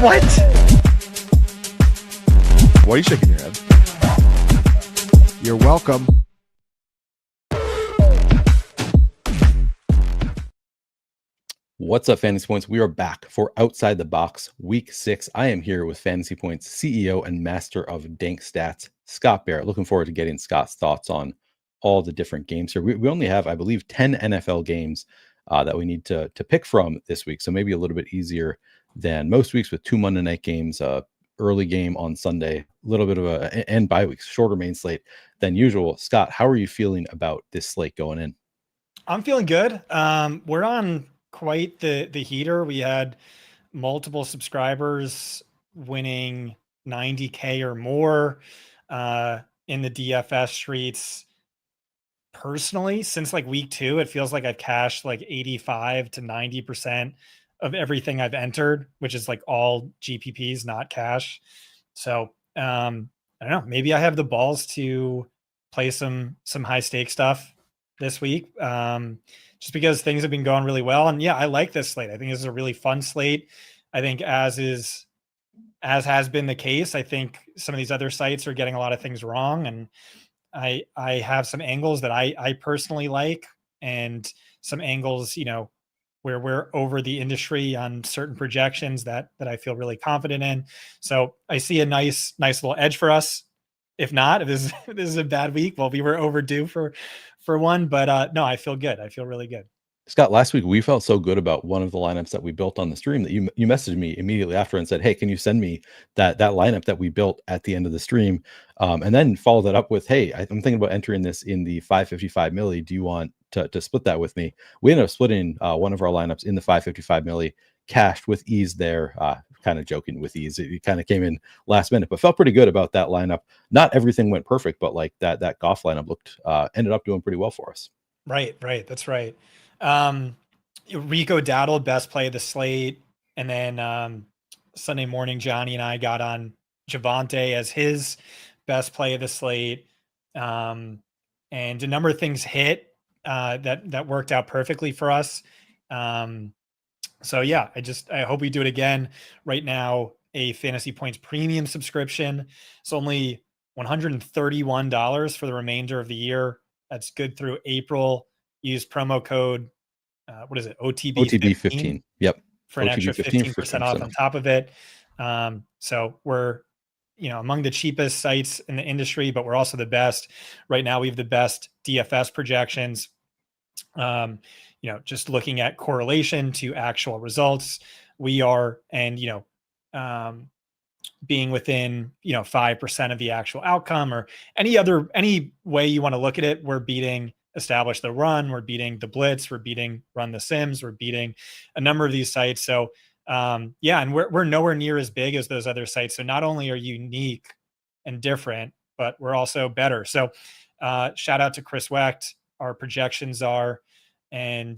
What? Why are you shaking your head? You're welcome. What's up, Fantasy Points? We are back for Outside the Box Week 6. I am here with Fantasy Points CEO and master of dank stats, Scott Barrett. Looking forward to getting Scott's thoughts on all the different games here. We only have, I believe, 10 NFL games that we need to pick from this week. So maybe a little bit easier than most weeks with 2 Monday night games, early game on Sunday, a little bit of and bye weeks, shorter main slate than usual. Scott, how are you feeling about this slate going in? I'm feeling good. We're on quite the heater. We had multiple subscribers winning 90K or more in the DFS streets. Personally, since like week 2, it feels like I've cashed like 85 to 90% of everything I've entered, which is like all GPPs, not cash. So I don't know, maybe I have the balls to play some high stake stuff this week. Just because things have been going really well. And yeah, I like this slate. I think this is a really fun slate. I think as has been the case, I think some of these other sites are getting a lot of things wrong. And I have some angles that I personally like, and some angles, where we're over the industry on certain projections that I feel really confident in. So I see a nice little edge for us. If not, if this is a bad week, well, we were overdue for one, but no, I feel good. I feel really good. Scott, last week we felt so good about one of the lineups that we built on the stream that you messaged me immediately after and said, "Hey, can you send me that lineup that we built at the end of the stream?" And then followed that up with, "Hey, I'm thinking about entering this in the 555 milli. Do you want to split that with me?" We ended up splitting one of our lineups in the 555 milli, cashed with ease there. Kind of joking with ease. It kind of came in last minute, but felt pretty good about that lineup. Not everything went perfect, but like that Goff lineup looked ended up doing pretty well for us. Right. That's right. Rico Dowdle, best play of the slate. And then Sunday morning, Johnny and I got on Javonte as his best play of the slate. And a number of things hit that worked out perfectly for us. So yeah, I hope we do it again. Right now, a Fantasy Points premium subscription. It's only $131 for the remainder of the year. That's good through April. Use promo code, OTB 15. Yep. For an OTB extra 15% off on top of it. So we're, among the cheapest sites in the industry, but we're also the best. Right now, we have the best DFS projections. Just looking at correlation to actual results, we are, and, being within, 5% of the actual outcome, or any way you want to look at it, we're beating Establish the Run, we're beating the Blitz, we're beating Run the Sims, we're beating a number of these sites. So and we're nowhere near as big as those other sites. So not only are you unique and different, but we're also better. So shout out to Chris Wecht. Our projections are, and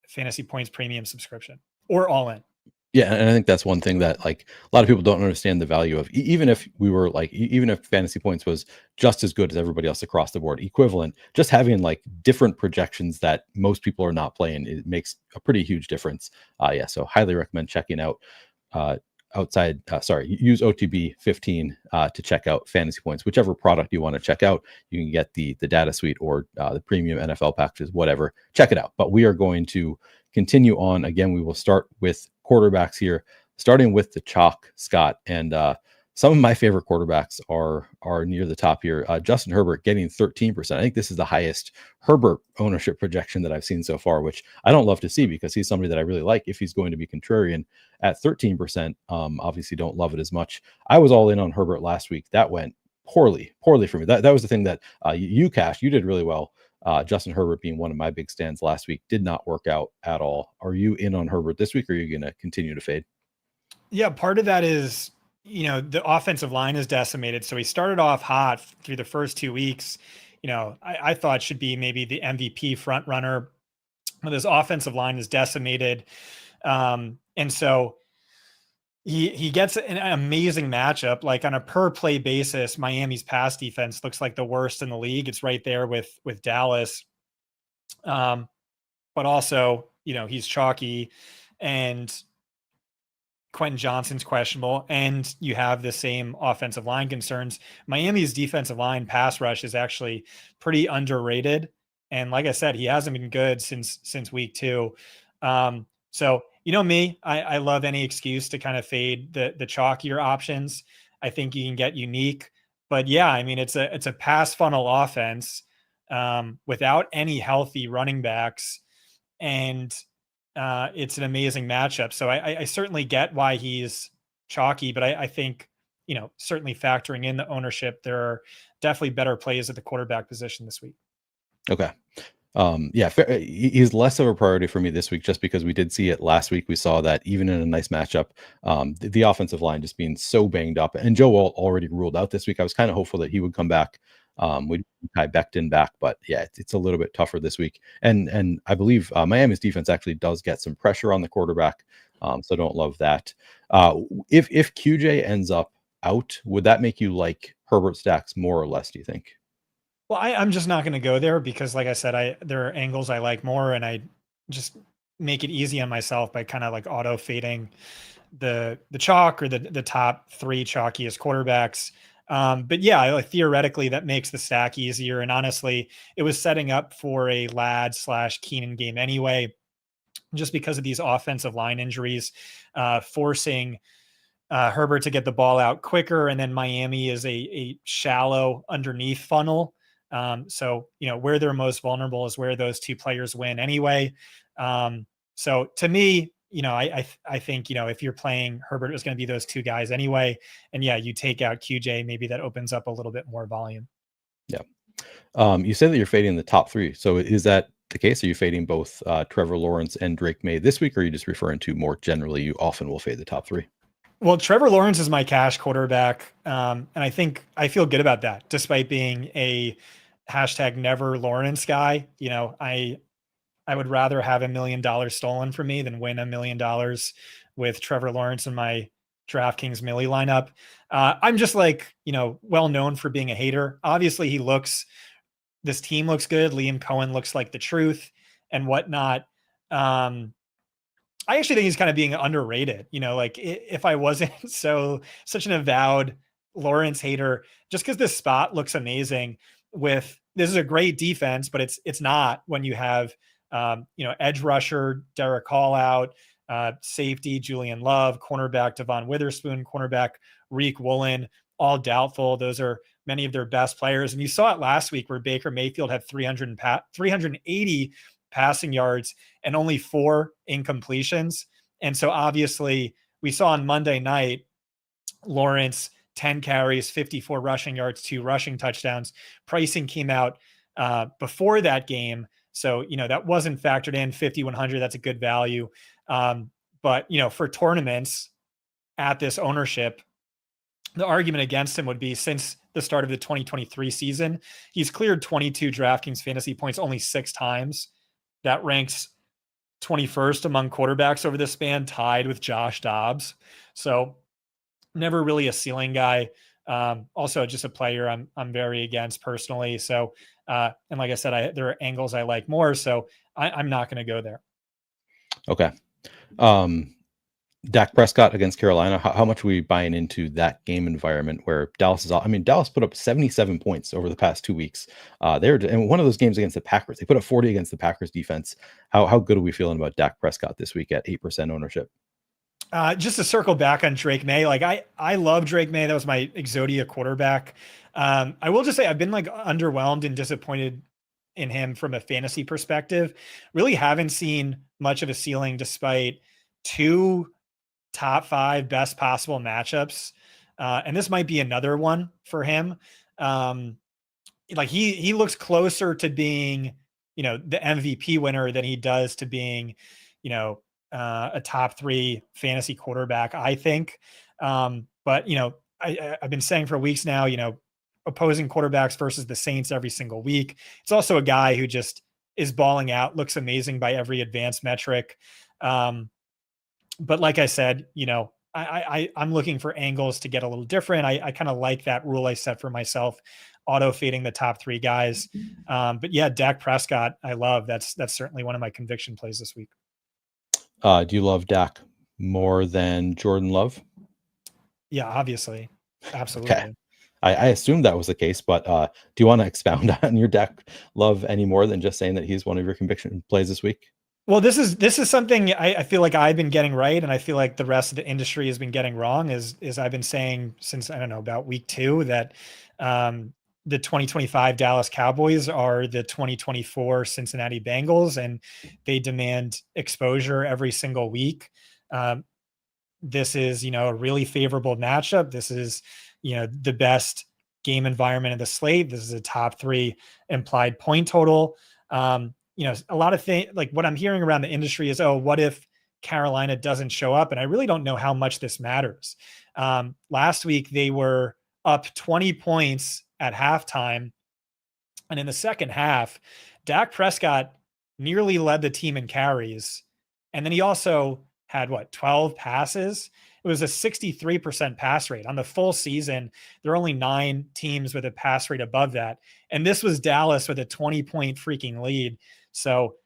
Fantasy Points premium subscription or all in. Yeah, and I think that's one thing that like a lot of people don't understand the value of. Even if we were like, even if Fantasy Points was just as good as everybody else across the board, equivalent, just having like different projections that most people are not playing, it makes a pretty huge difference. So highly recommend checking out use OTB 15 to check out Fantasy Points, whichever product you want to check out. You can get the data suite or the premium NFL packages, whatever. Check it out. But we are going to continue on. Again, we will start with quarterbacks here, starting with the chalk, Scott. And some of my favorite quarterbacks are near the top here. Justin Herbert getting 13%. I think this is the highest Herbert ownership projection that I've seen so far, which I don't love to see because he's somebody that I really like if he's going to be contrarian at 13%. Obviously don't love it as much. I was all in on Herbert last week. That went poorly for me. That was the thing that you cashed. You did really well. Justin Herbert being one of my big stands last week did not work out at all. Are you in on Herbert this week, or are you going to continue to fade? Yeah, part of that is, the offensive line is decimated. So he started off hot through the first 2 weeks. I thought should be maybe the MVP front runner, but his offensive line is decimated. And so he gets an amazing matchup. Like on a per play basis, Miami's pass defense looks like the worst in the league. It's right there with Dallas. But also, he's chalky, and Quentin Johnson's questionable, and you have the same offensive line concerns. Miami's defensive line pass rush is actually pretty underrated. And like I said, he hasn't been good since week 2. So you know me, I love any excuse to kind of fade the chalkier options. I think you can get unique, but yeah, I mean, it's a pass funnel offense without any healthy running backs, and it's an amazing matchup. So I certainly get why he's chalky, but I think, certainly factoring in the ownership, there are definitely better plays at the quarterback position this week. Okay. Yeah, he's less of a priority for me this week, just because we did see it last week. We saw that even in a nice matchup, the offensive line just being so banged up, and Joe already ruled out this week. I was kind of hopeful that he would come back. We Kai Becton back, but yeah, it's a little bit tougher this week. And I believe Miami's defense actually does get some pressure on the quarterback, so don't love that. If QJ ends up out, would that make you like Herbert stacks more or less, do you think? Well, I'm just not going to go there because, like I said, there are angles I like more, and I just make it easy on myself by kind of like auto fading the chalk or the top 3 chalkiest quarterbacks. But yeah, like theoretically that makes the stack easier. And honestly, it was setting up for a Ladd/Keenan game anyway, just because of these offensive line injuries, forcing Herbert to get the ball out quicker. And then Miami is a shallow underneath funnel. So, where they're most vulnerable is where those 2 players win anyway. So to me, I think, if you're playing Herbert, it's going to be those 2 guys anyway. And yeah, you take out QJ, maybe that opens up a little bit more volume. Yeah. You said that you're fading the top 3. So is that the case? Are you fading both Trevor Lawrence and Drake May this week? Or are you just referring to more generally, you often will fade the top 3? Well, Trevor Lawrence is my cash quarterback. And I think I feel good about that, despite being a #never Lawrence guy. I would rather have $1 million stolen from me than win $1 million with Trevor Lawrence in my DraftKings Millie lineup. I'm just well known for being a hater. Obviously this team looks good. Liam Cohen looks like the truth and whatnot. I actually think he's kind of being underrated. If I wasn't such an avowed Lawrence hater, just because this spot looks amazing this is a great defense, but it's not when you have, edge rusher, Derek Hall out, safety, Julian Love, cornerback, Devon Witherspoon, cornerback, Reek Woolen, all doubtful. Those are many of their best players. And you saw it last week where Baker Mayfield had 380 passing yards and only 4 incompletions. And so obviously we saw on Monday night, Lawrence, 10 carries, 54 rushing yards, 2 rushing touchdowns. Pricing came out before that game. So, that wasn't factored in. 5,100, that's a good value. But, for tournaments at this ownership, the argument against him would be, since the start of the 2023 season, he's cleared 22 DraftKings fantasy points only 6 times. That ranks 21st among quarterbacks over this span, tied with Josh Dobbs. So never really a ceiling guy. Also just a player I'm very against personally. So, and like I said, there are angles I like more, so I'm not going to go there. Okay. Dak Prescott against Carolina. How much are we buying into that game environment where Dallas put up 77 points over the past 2 weeks. And one of those games against the Packers, they put up 40 against the Packers defense. How good are we feeling about Dak Prescott this week at 8% ownership? Just to circle back on Drake May, I love Drake May. That was my Exodia quarterback. I will just say I've been underwhelmed and disappointed in him from a fantasy perspective. Really haven't seen much of a ceiling despite 2 top 5 best possible matchups. And this might be another one for him. He looks closer to being, the MVP winner than he does to being, a top 3 fantasy quarterback, I think. But, I've been saying for weeks now, opposing quarterbacks versus the Saints every single week. It's also a guy who just is balling out, looks amazing by every advanced metric. But like I said, I'm looking for angles to get a little different. I kind of like that rule I set for myself, auto fading the top 3 guys. But yeah, Dak Prescott, I love. That's certainly one of my conviction plays this week. Do you love Dak more than Jordan Love? Yeah, obviously. Absolutely. Okay. I assumed that was the case, but do you want to expound on your Dak Love any more than just saying that he's one of your conviction plays this week? Well, this is something I feel like I've been getting right, and I feel like the rest of the industry has been getting wrong. Is I've been saying since, I don't know, about week 2 that the 2025 Dallas Cowboys are the 2024 Cincinnati Bengals, and they demand exposure every single week. This is, a really favorable matchup. This is, the best game environment of the slate. This is a top 3 implied point total. A lot of things, like what I'm hearing around the industry is, oh, what if Carolina doesn't show up? And I really don't know how much this matters. Last week, they were up 20 points at halftime. And in the second half, Dak Prescott nearly led the team in carries. And then he also had 12 passes. It was a 63% pass rate. On the full season, there are only 9 teams with a pass rate above that. And this was Dallas with a 20-point freaking lead. So,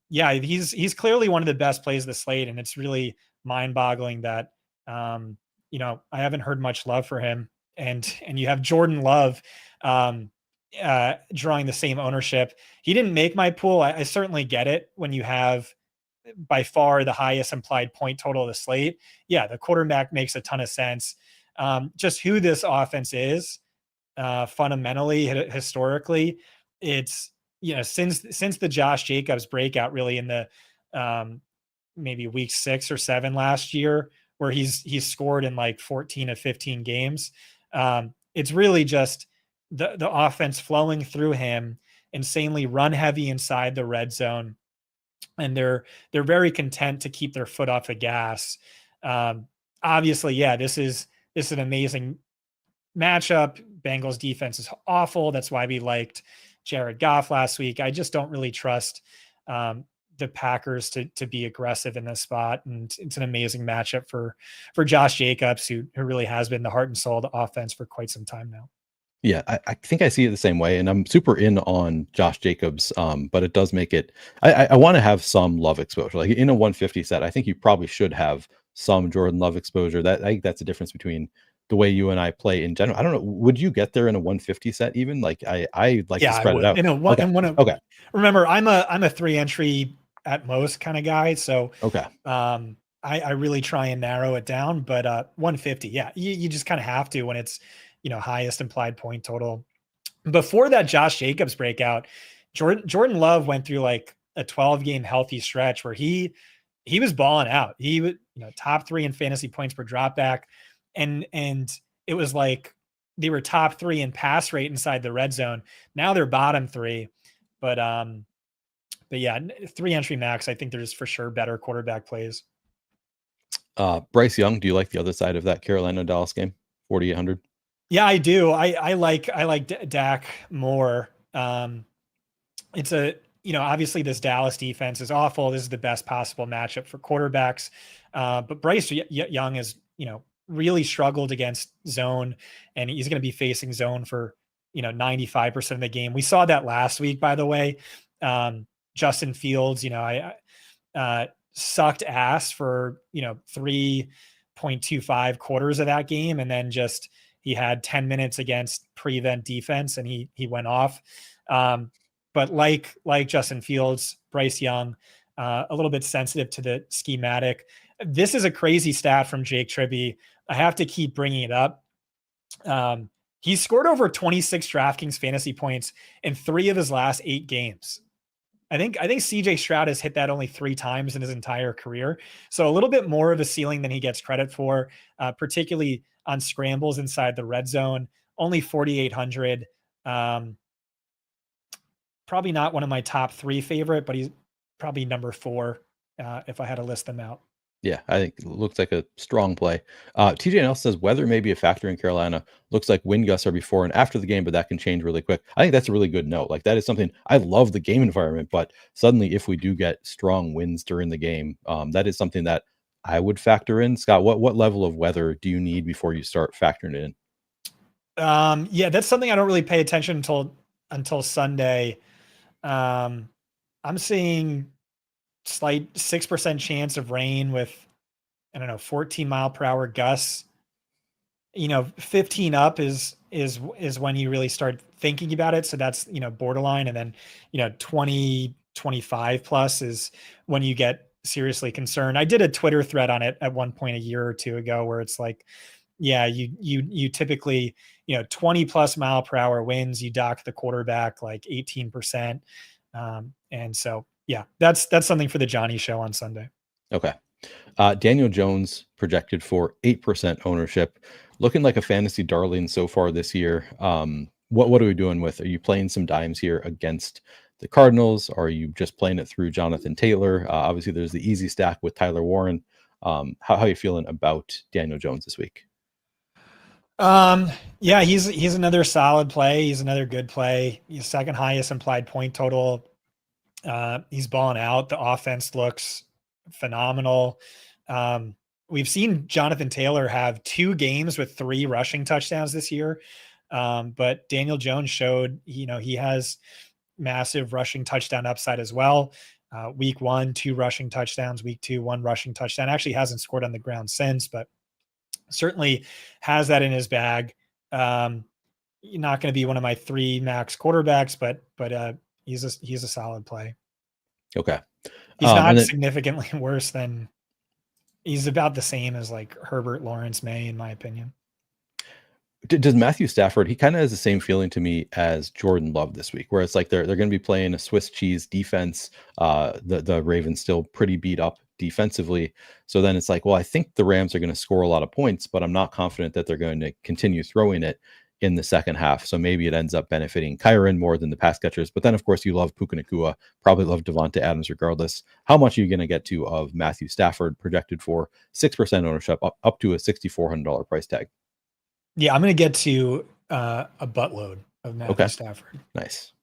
he's clearly one of the best plays of the slate. And it's really mind-boggling that, I haven't heard much love for him. And you have Jordan Love drawing the same ownership. He didn't make my pool. I certainly get it when you have by far the highest implied point total of the slate. Yeah, the quarterback makes a ton of sense. Just who this offense is, fundamentally, historically, it's, since the Josh Jacobs breakout, really in the maybe week 6 or 7 last year, where he's scored in like 14 of 15 games. It's really just the offense flowing through him, insanely run heavy inside the red zone. And they're very content to keep their foot off the gas. Obviously, this is an amazing matchup. Bengals defense is awful. That's why we liked Jared Goff last week. I just don't really trust the Packers to be aggressive in this spot. And it's an amazing matchup for Josh Jacobs, who really has been the heart and soul of the offense for quite some time now. Yeah, I think I see it the same way, and I'm super in on Josh Jacobs. But it does make it. I want to have some Love exposure, like in a 150 set. I think you probably should have some Jordan Love exposure. I think that's the difference between the way you and I play in general. I don't know. Would you get there in a 150 set even? Like I like to spread it out. Okay. Remember, I'm a 3 entry at most kind of guy, so okay. I really try and narrow it down, but 150, you just kind of have to when it's highest implied point total. Before that Josh Jacobs breakout, Jordan Love went through like a 12-game healthy stretch where he was balling out. He was top 3 in fantasy points per drop back, and it was like they were top 3 in pass rate inside the red zone. Now they're bottom 3, but yeah, 3 entry max. I think there's for sure better quarterback plays. Bryce Young, do you like the other side of that Carolina Dallas game? 4,800. Yeah, I do. I like Dak more. It's obviously this Dallas defense is awful. This is the best possible matchup for quarterbacks. But Bryce Young has, really struggled against zone, and he's going to be facing zone for, 95% of the game. We saw that last week, by the way. Justin Fields, sucked ass for, 3.25 quarters of that game. And then he had 10 minutes against prevent defense and he went off. But like Justin Fields, Bryce Young, a little bit sensitive to the schematic. This is a crazy stat from Jake Tribby. I have to keep bringing it up. He scored over 26 DraftKings fantasy points in 3 of his last 8 games. I think CJ Stroud has hit that only 3 times in his entire career. So a little bit more of a ceiling than he gets credit for, particularly on scrambles inside the red zone. Only 4,800. Probably not one of my top 3 favorite, but he's probably number 4 if I had to list them out. Yeah, I think it looks like a strong play. TJNL says weather may be a factor in Carolina. Looks like wind gusts are before and after the game, but that can change really quick. I think that's a really good note. Like that is something I love the game environment, but suddenly if we do get strong winds during the game, that is something that I would factor in. Scott, what level of weather do you need before you start factoring it in? Yeah, that's something I don't really pay attention until Sunday. I'm seeing slight 6% chance of rain with I don't know, 14 mile per hour gusts, 15 up is when you really start thinking about it. So that's, borderline. And then, 20, 25 plus is when you get seriously concerned. I did a Twitter thread on it at one point a year or two ago where it's like, yeah, you typically, 20 plus mile per hour winds, you dock the quarterback like 18%. And so, yeah, that's something for the Johnny show on Sunday. Okay. Daniel Jones projected for 8% ownership, looking like a fantasy darling so far this year. What are we doing with? Are you playing some dimes here against the Cardinals? Are you just playing it through Jonathan Taylor? Obviously, there's the easy stack with Tyler Warren. How are you feeling about Daniel Jones this week? Yeah, he's another solid play. He's another good play. He's second highest implied point total. He's balling out. The offense looks phenomenal. We've seen Jonathan Taylor have 2 games with 3 rushing touchdowns this year. But Daniel Jones showed, he has massive rushing touchdown upside as well. Week 1, 2 rushing touchdowns. Week 2, 1 rushing touchdown. Actually hasn't scored on the ground since, but certainly has that in his bag. Not going to be one of my 3 max quarterbacks, but he's a solid play. Okay. He's not significantly worse than, he's about the same as like Herbert, Lawrence, May, in my opinion. Does Matthew Stafford, he kind of has the same feeling to me as Jordan Love this week, where it's like they're going to be playing a Swiss cheese defense. The Ravens still pretty beat up defensively. So then it's like, well, I think the Rams are going to score a lot of points, but I'm not confident that they're going to continue throwing it in the second half. So maybe it ends up benefiting Kyren more than the pass catchers. But then, of course, you love Puka Nacua, probably love Devonta Adams regardless. How much are you going to get to of Matthew Stafford projected for 6% ownership up to a $6,400 price tag? Yeah, I'm going to get to a buttload of Matthew Stafford. Nice.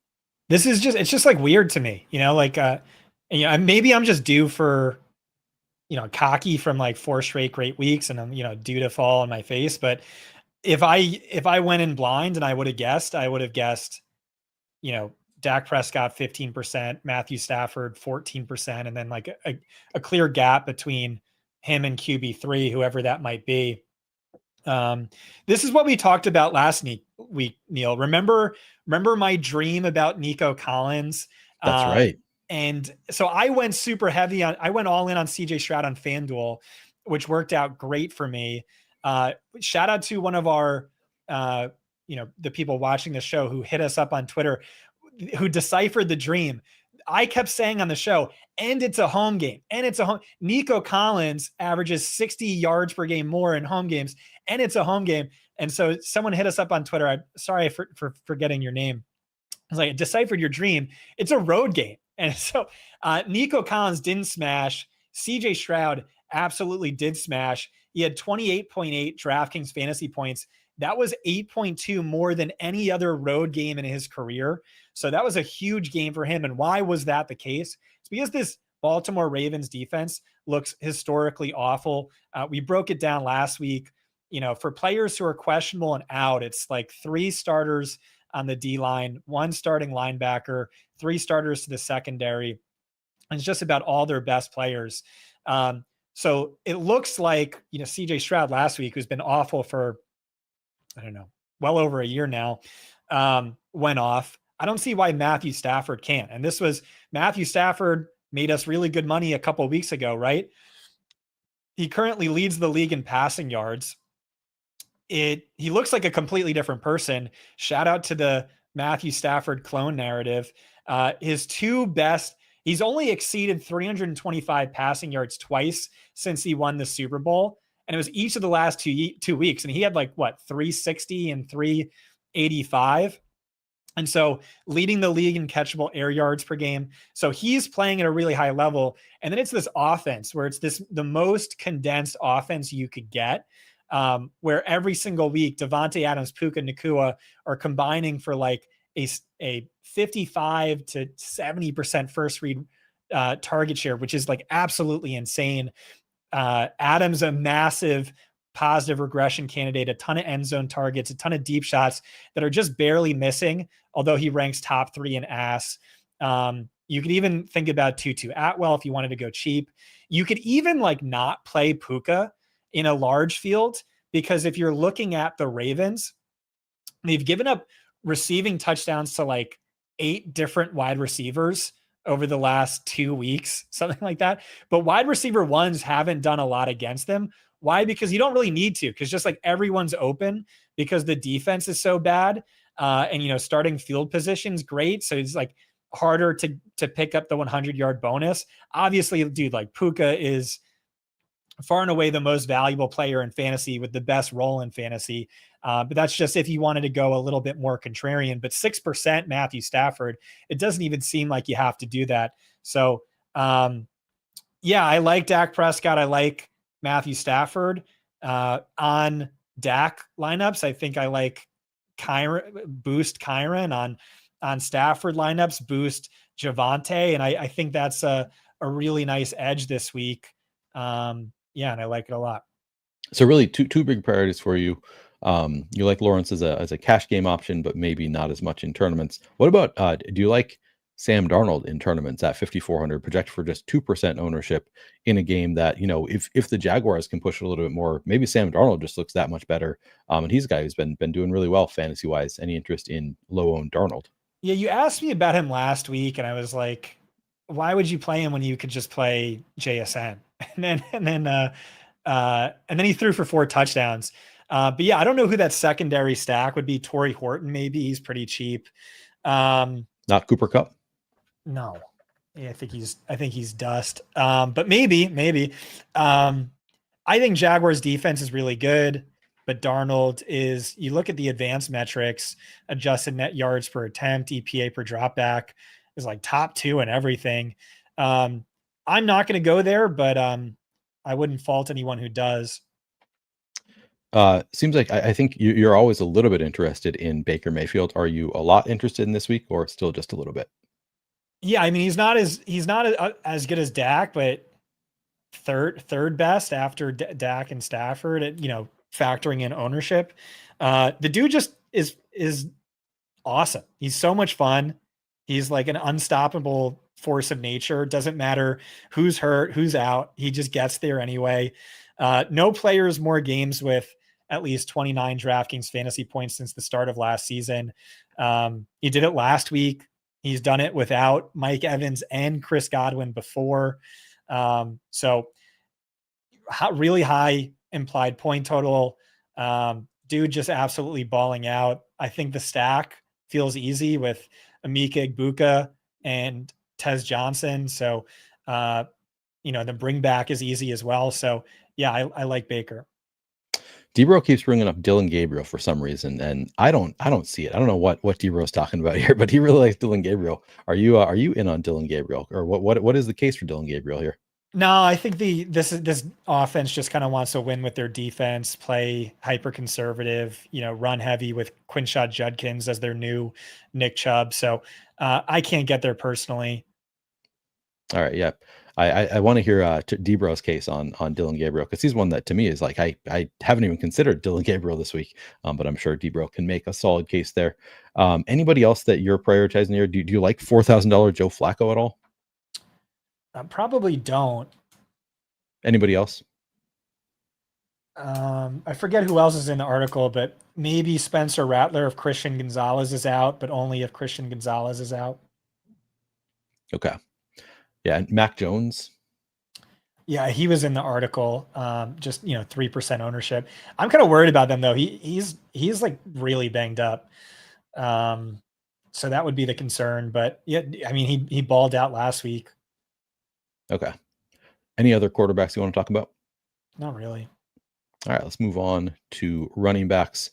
This is it's just like weird to me, maybe I'm just due for, cocky from like 4 straight great weeks and I'm, due to fall on my face. But if I went in blind and I would have guessed, Dak Prescott 15%, Matthew Stafford 14%, and then like a clear gap between him and QB3, whoever that might be. This is what we talked about last week, Neil. Remember my dream about Nico Collins? That's right. And so I went I went all in on CJ Stroud on FanDuel, which worked out great for me. Shout out to one of our, the people watching the show who hit us up on Twitter, who deciphered the dream. I kept saying on the show, and it's a home game, Nico Collins averages 60 yards per game more in home games, and it's a home game. And so someone hit us up on Twitter. I'm sorry for forgetting your name. I was like, deciphered your dream. It's a road game. And so Nico Collins didn't smash. CJ Stroud absolutely did smash. He had 28.8 DraftKings fantasy points. That was 8.2 more than any other road game in his career. So that was a huge game for him. And why was that the case? It's because this Baltimore Ravens defense looks historically awful. We broke it down last week. For players who are questionable and out, it's like 3 starters on the D-line, 1 starting linebacker, 3 starters to the secondary. And it's just about all their best players. So it looks like, CJ Stroud last week, who's been awful for, I don't know, well over a year now, went off. I don't see why Matthew Stafford can't. And this was Matthew Stafford made us really good money a couple of weeks ago, right? He currently leads the league in passing yards. He looks like a completely different person. Shout out to the Matthew Stafford clone narrative. His 2 best, he's only exceeded 325 passing yards twice since he won the Super Bowl. And it was each of the last 2 weeks. And he had 360 and 385. And so leading the league in catchable air yards per game. So he's playing at a really high level. And then it's this offense where it's the most condensed offense you could get, where every single week, Devonta Adams, Puka Nacua are combining for a 55 to 70% first read target share, which is absolutely insane. Adams, a massive positive regression candidate, a ton of end zone targets, a ton of deep shots that are just barely missing, although he ranks top 3 in ass. You could even think about Tutu Atwell if you wanted to go cheap. You could even like not play Puka in a large field, because if you're looking at the Ravens, they've given up receiving touchdowns to like 8 different wide receivers over the last 2 weeks, something like that. But wide receiver ones haven't done a lot against them. Why? Because you don't really need to, because just like everyone's open because the defense is so bad. And, you know, starting field position's great. So it's like harder to pick up the 100-yard bonus. Obviously, dude, like Puka is far and away the most valuable player in fantasy with the best role in fantasy. But that's just if you wanted to go a little bit more contrarian. But 6% Matthew Stafford, it doesn't even seem like you have to do that. So, yeah, I like Dak Prescott. I like Matthew Stafford. On Dak lineups, I think I like boost Kyron. On Stafford lineups, boost Javonte. And I think that's a really nice edge this week. Yeah, and I like it a lot. So really two big priorities for you. You like Lawrence as a cash game option, but maybe not as much in tournaments. What about do you like Sam Darnold in tournaments at 5,400, projected for just 2% ownership in a game that, you know, if the Jaguars can push it a little bit more, maybe Sam Darnold just looks that much better. And he's a guy who's been doing really well fantasy wise. Any interest in low owned Darnold? Yeah, you asked me about him last week, and I was like, why would you play him when you could just play JSN? And then he threw for 4 touchdowns. But yeah, I don't know who that secondary stack would be. Torrey Horton, maybe. He's pretty cheap. Not Cooper Kupp. No. Yeah, I think he's dust. But maybe. I think Jaguars defense is really good, but Darnold is, you look at the advanced metrics, adjusted net yards per attempt, EPA per dropback is like top 2 and everything. I'm not going to go there, but I wouldn't fault anyone who does. Seems like I think you're always a little bit interested in Baker Mayfield. Are you a lot interested in this week, or still just a little bit? Yeah, I mean, he's not as good as Dak, but third best after Dak and Stafford, you know, factoring in ownership. The dude just is awesome. He's so much fun. He's like an unstoppable force of nature. Doesn't matter who's hurt, who's out. He just gets there anyway. No players more games with at least 29 DraftKings fantasy points since the start of last season. He did it last week. He's done it without Mike Evans and Chris Godwin before. So really high implied point total. Dude just absolutely balling out. I think the stack feels easy with Emeka Egbuka and Tez Johnson. So, you know, the bring back is easy as well. So yeah, I like Baker. Debro keeps bringing up Dylan Gabriel for some reason, and I don't see it. I don't know what Debro's talking about here, but he really likes Dylan Gabriel. Are you in on Dylan Gabriel, or what is the case for Dylan Gabriel here? No, I think this offense just kind of wants to win with their defense, play hyper conservative, you know, run heavy with Quinshad Judkins as their new Nick Chubb. So I can't get there personally. All right, yeah. I want to hear Debro's case on Dylan Gabriel, because he's one that to me is like I haven't even considered Dylan Gabriel this week, but I'm sure Debro can make a solid case there. Anybody else that you're prioritizing here? Do you like $4,000 Joe Flacco at all? Probably don't. Anybody else? I forget who else is in the article, but maybe Spencer Rattler if Christian Gonzalez is out, but only if Christian Gonzalez is out. Okay. Yeah, Mac Jones. Yeah, he was in the article. Just 3% ownership. I'm kind of worried about them though. He's like really banged up. So that would be the concern. But yeah, I mean he balled out last week. Okay. Any other quarterbacks you want to talk about? Not really. All right, let's move on to running backs.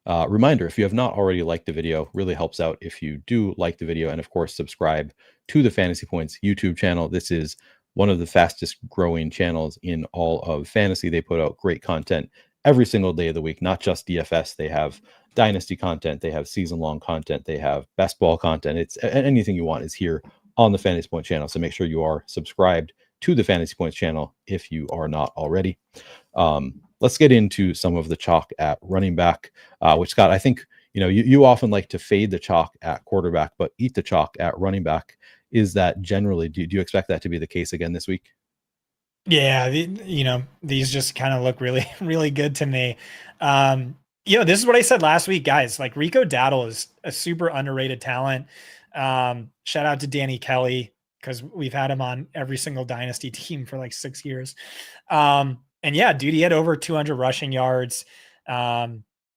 Reminder, if you have not already liked the video, really helps out if you do like the video, and of course subscribe to the Fantasy Points YouTube channel. This is one of the fastest growing channels in all of fantasy. They put out great content every single day of the week, not just DFS. They have dynasty content, they have season long content, they have best ball content. It's anything you want is here on the Fantasy Points channel. So make sure you are subscribed to the Fantasy Points channel if you are not already. Let's get into some of the chalk at running back, which, Scott, I think you often like to fade the chalk at quarterback, but eat the chalk at running back Is that generally, do you expect that to be the case again this week? Yeah, these just kind of look really, really good to me. This is what I said last week, guys. Like Rico Dowdle is a super underrated talent. Shout out to Danny Kelly because we've had him on every single dynasty team for like 6 years. And yeah, dude, he had over 200 rushing yards.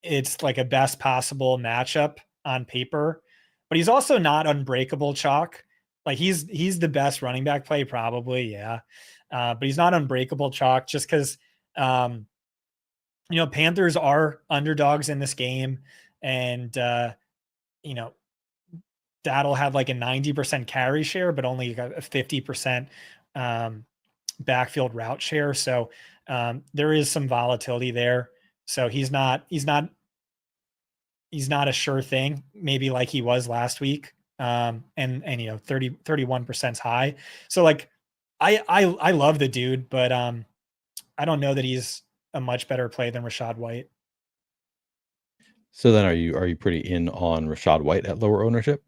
It's like a best possible matchup on paper, but he's also not unbreakable chalk. Like he's the best running back play probably, yeah. But he's not unbreakable chalk just because, Panthers are underdogs in this game. And, Daddle had like a 90% carry share, but only got a 50% backfield route share. So there is some volatility there. So he's not a sure thing, maybe like he was last week. And 31% is high. So like, I love the dude, but I don't know that he's a much better play than Rachaad White. So then are you pretty in on Rachaad White at lower ownership?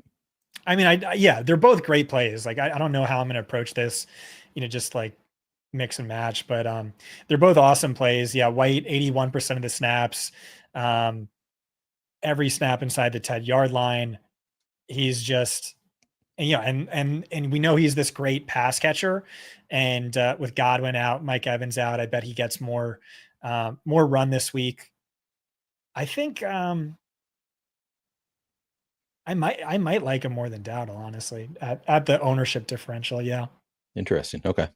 I mean, yeah, they're both great plays. Like I don't know how I'm going to approach this, just like mix and match, but they're both awesome plays. Yeah, White 81% of the snaps, every snap inside the 10-yard line. He's just and we know he's this great pass catcher, and with Godwin out, Mike Evans out, I bet he gets more run this week. I think I might like him more than Dowdle, honestly, at the ownership differential. Yeah. Interesting. Okay.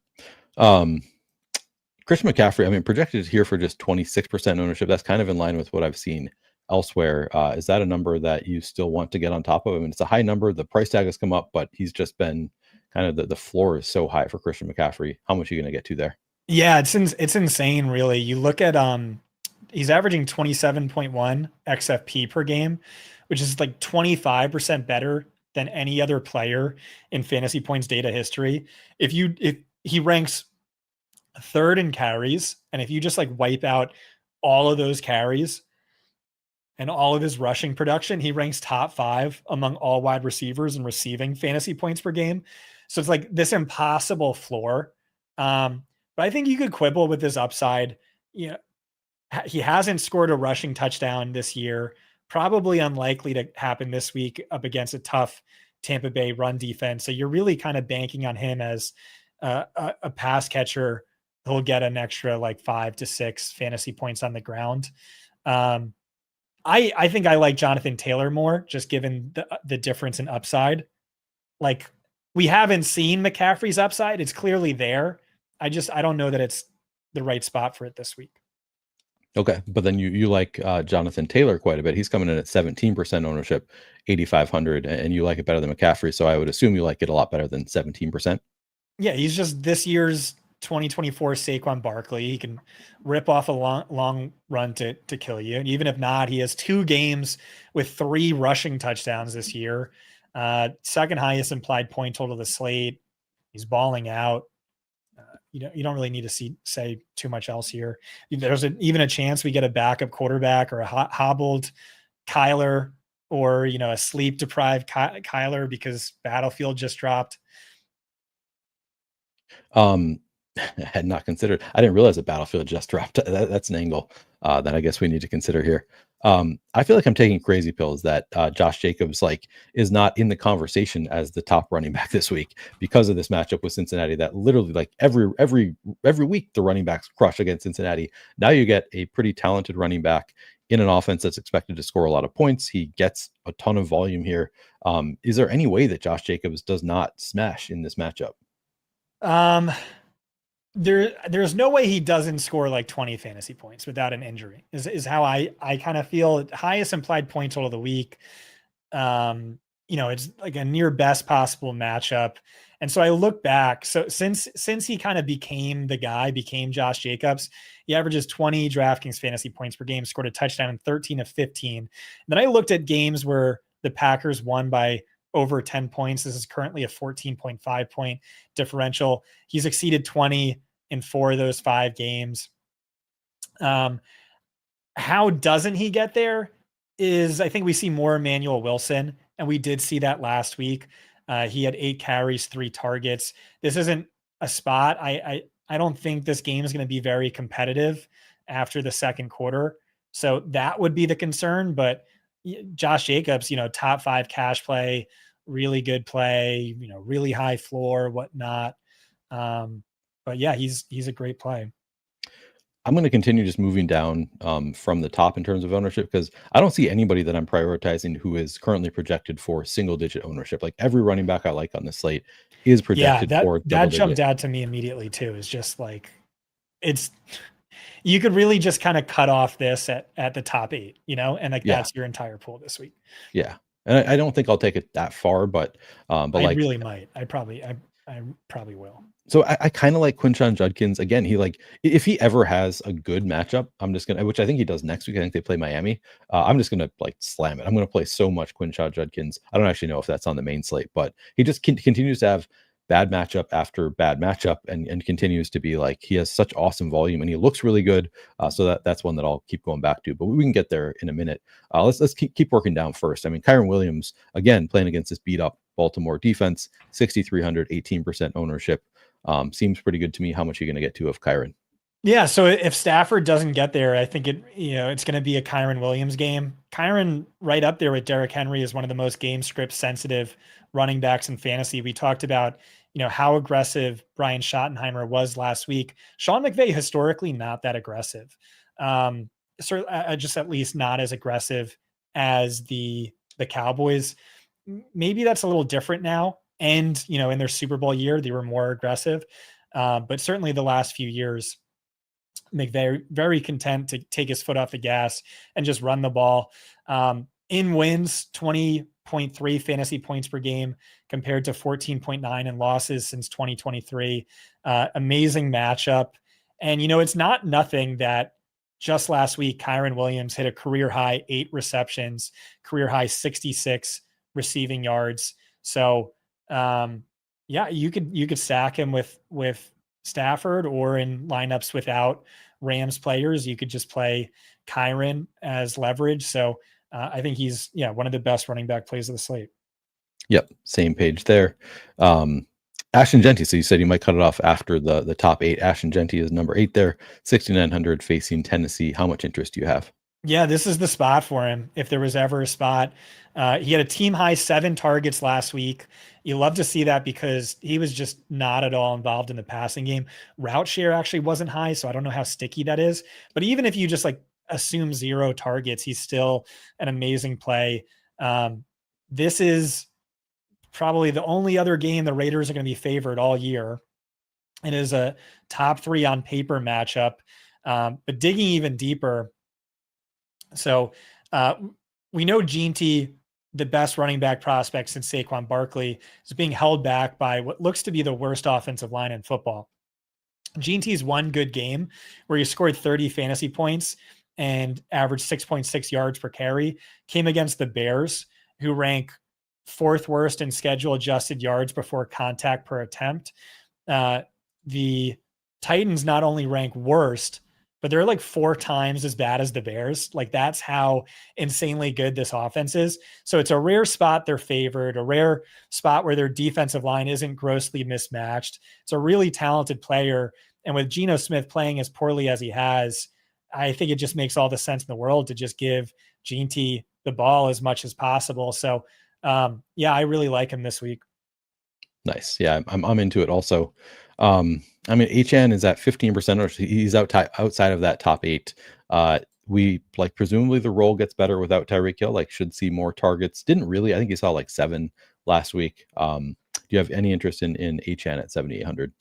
Christian McCaffrey, I mean, projected here for just 26% ownership. That's kind of in line with what I've seen elsewhere. Is that a number that you still want to get on top of? I mean, it's a high number. The price tag has come up, but he's just been kind of the floor is so high for Christian McCaffrey. How much are you going to get to there? Yeah, it's insane, really. You look at he's averaging 27.1 XFP per game, which is like 25% better than any other player in fantasy points data history. If he ranks third in carries, and if you just like wipe out all of those carries and all of his rushing production, he ranks top 5 among all wide receivers in receiving fantasy points per game. So it's like this impossible floor. But I think you could quibble with his upside. He hasn't scored a rushing touchdown this year. Probably unlikely to happen this week up against a tough Tampa Bay run defense. So you're really kind of banking on him as a pass catcher who'll get an extra like 5 to 6 fantasy points on the ground. I think I like Jonathan Taylor more, just given the difference in upside. Like we haven't seen McCaffrey's upside. It's clearly there. I don't know that it's the right spot for it this week. Okay. But then you like Jonathan Taylor quite a bit. He's coming in at 17% ownership, 8,500, and you like it better than McCaffrey. So I would assume you like it a lot better than 17%. Yeah. He's just this year's 2024 Saquon Barkley. He can rip off a long run to kill you. And even if not, he has 2 games with 3 rushing touchdowns this year. Second highest implied point total to Slate. He's balling out. You don't really need to say too much else here. There's even a chance we get a backup quarterback or a hobbled Kyler, or, a sleep deprived Kyler because Battlefield just dropped. I had not considered. I didn't realize that Battlefield just dropped. That's an angle that I guess we need to consider here. I feel like I'm taking crazy pills that Josh Jacobs is not in the conversation as the top running back this week because of this matchup with Cincinnati. That literally like every week the running backs crush against Cincinnati. Now you get a pretty talented running back in an offense that's expected to score a lot of points. He gets a ton of volume here. Is there any way that Josh Jacobs does not smash in this matchup? There's no way he doesn't score like 20 fantasy points without an injury is how I kind of feel. Highest implied point total of the week. It's like a near best possible matchup. And so I look back. So since he kind of became Josh Jacobs, he averages 20 DraftKings fantasy points per game, scored a touchdown in 13 of 15. Then I looked at games where the Packers won by over 10 points. This is currently a 14.5 point differential. He's exceeded 20 in 4 of those 5 games. How doesn't he get there is I think we see more Emmanuel Wilson, and we did see that last week. He had 8 carries, 3 targets. This isn't a spot. I don't think this game is going to be very competitive after the second quarter. So that would be the concern. But Josh Jacobs, top 5 cash play, really good play, really high floor, whatnot. But yeah, he's a great play. I'm going to continue just moving down from the top in terms of ownership, because I don't see anybody that I'm prioritizing who is currently projected for single digit ownership. Like every running back I like on the slate is projected for that jumped out to me immediately too. Is just like, you could really just kind of cut off this at the top 8, and that's your entire pool this week. Yeah. And I don't think I'll take it that far, but I really might. I probably will. So I kind of like Quinshon Judkins. Again, if he ever has a good matchup, I'm just which I think he does next week. I think they play Miami. I'm just gonna slam it. I'm gonna play so much Quinshon Judkins. I don't actually know if that's on the main slate, but he just continues to have bad matchup after bad matchup, and continues to be he has such awesome volume, and he looks really good. So that's one that I'll keep going back to, but we can get there in a minute. Let's keep working down first. I mean, Kyren Williams, again, playing against this beat up Baltimore defense, 6,300, 18% ownership. Seems pretty good to me. How much are you going to get to of Kyren? Yeah, so if Stafford doesn't get there, I think it's going to be a Kyren Williams game. Kyren right up there with Derrick Henry is one of the most game script sensitive running backs in fantasy. We talked about how aggressive Brian Schottenheimer was last week. Sean McVay historically not that aggressive. Just at least not as aggressive as the Cowboys. Maybe that's a little different now. And, in their Super Bowl year, they were more aggressive. But certainly the last few years, McVay very content to take his foot off the gas and just run the ball. In wins, 20.3 fantasy points per game compared to 14.9 in losses since 2023. Amazing matchup. And, it's not nothing that just last week, Kyren Williams hit a career high 8 receptions, career high 66 receiving yards. So, you could stack him with Stafford, or in lineups without Rams players, you could just play Kyren as leverage. So I think he's one of the best running back plays of the slate. Yep, same page there. Ashton Jeanty. So you said you might cut it off after the top 8. Ashton Jeanty is number 8 there, 6,900, facing Tennessee. How much interest do you have? Yeah, this is the spot for him. If there was ever a spot, he had a team high 7 targets last week. You love to see that because he was just not at all involved in the passing game. Route share actually wasn't high, so I don't know how sticky that is. But even if you just assume 0 targets, he's still an amazing play. This is probably the only other game the Raiders are going to be favored all year. It is a top 3 on paper matchup. But digging even deeper, so we know Jeanty, the best running back prospect since Saquon Barkley, is being held back by what looks to be the worst offensive line in football. Jeanty's one good game where he scored 30 fantasy points and averaged 6.6 yards per carry came against the Bears, who rank 4th worst in schedule adjusted yards before contact per attempt. The Titans not only rank worst, but they're 4 times as bad as the Bears. That's how insanely good this offense is. So it's a rare spot they're favored, a rare spot where their defensive line isn't grossly mismatched. It's a really talented player. And with Geno Smith playing as poorly as he has, I think it just makes all the sense in the world to just give Jeanty the ball as much as possible. So I really like him this week. Nice. Yeah, I'm into it also. HN is at 15%, or he's outside of that top 8. We presumably the role gets better without Tyreek Hill, should see more targets. Didn't really, I think he saw 7 last week. Do you have any interest in HN at 7,800?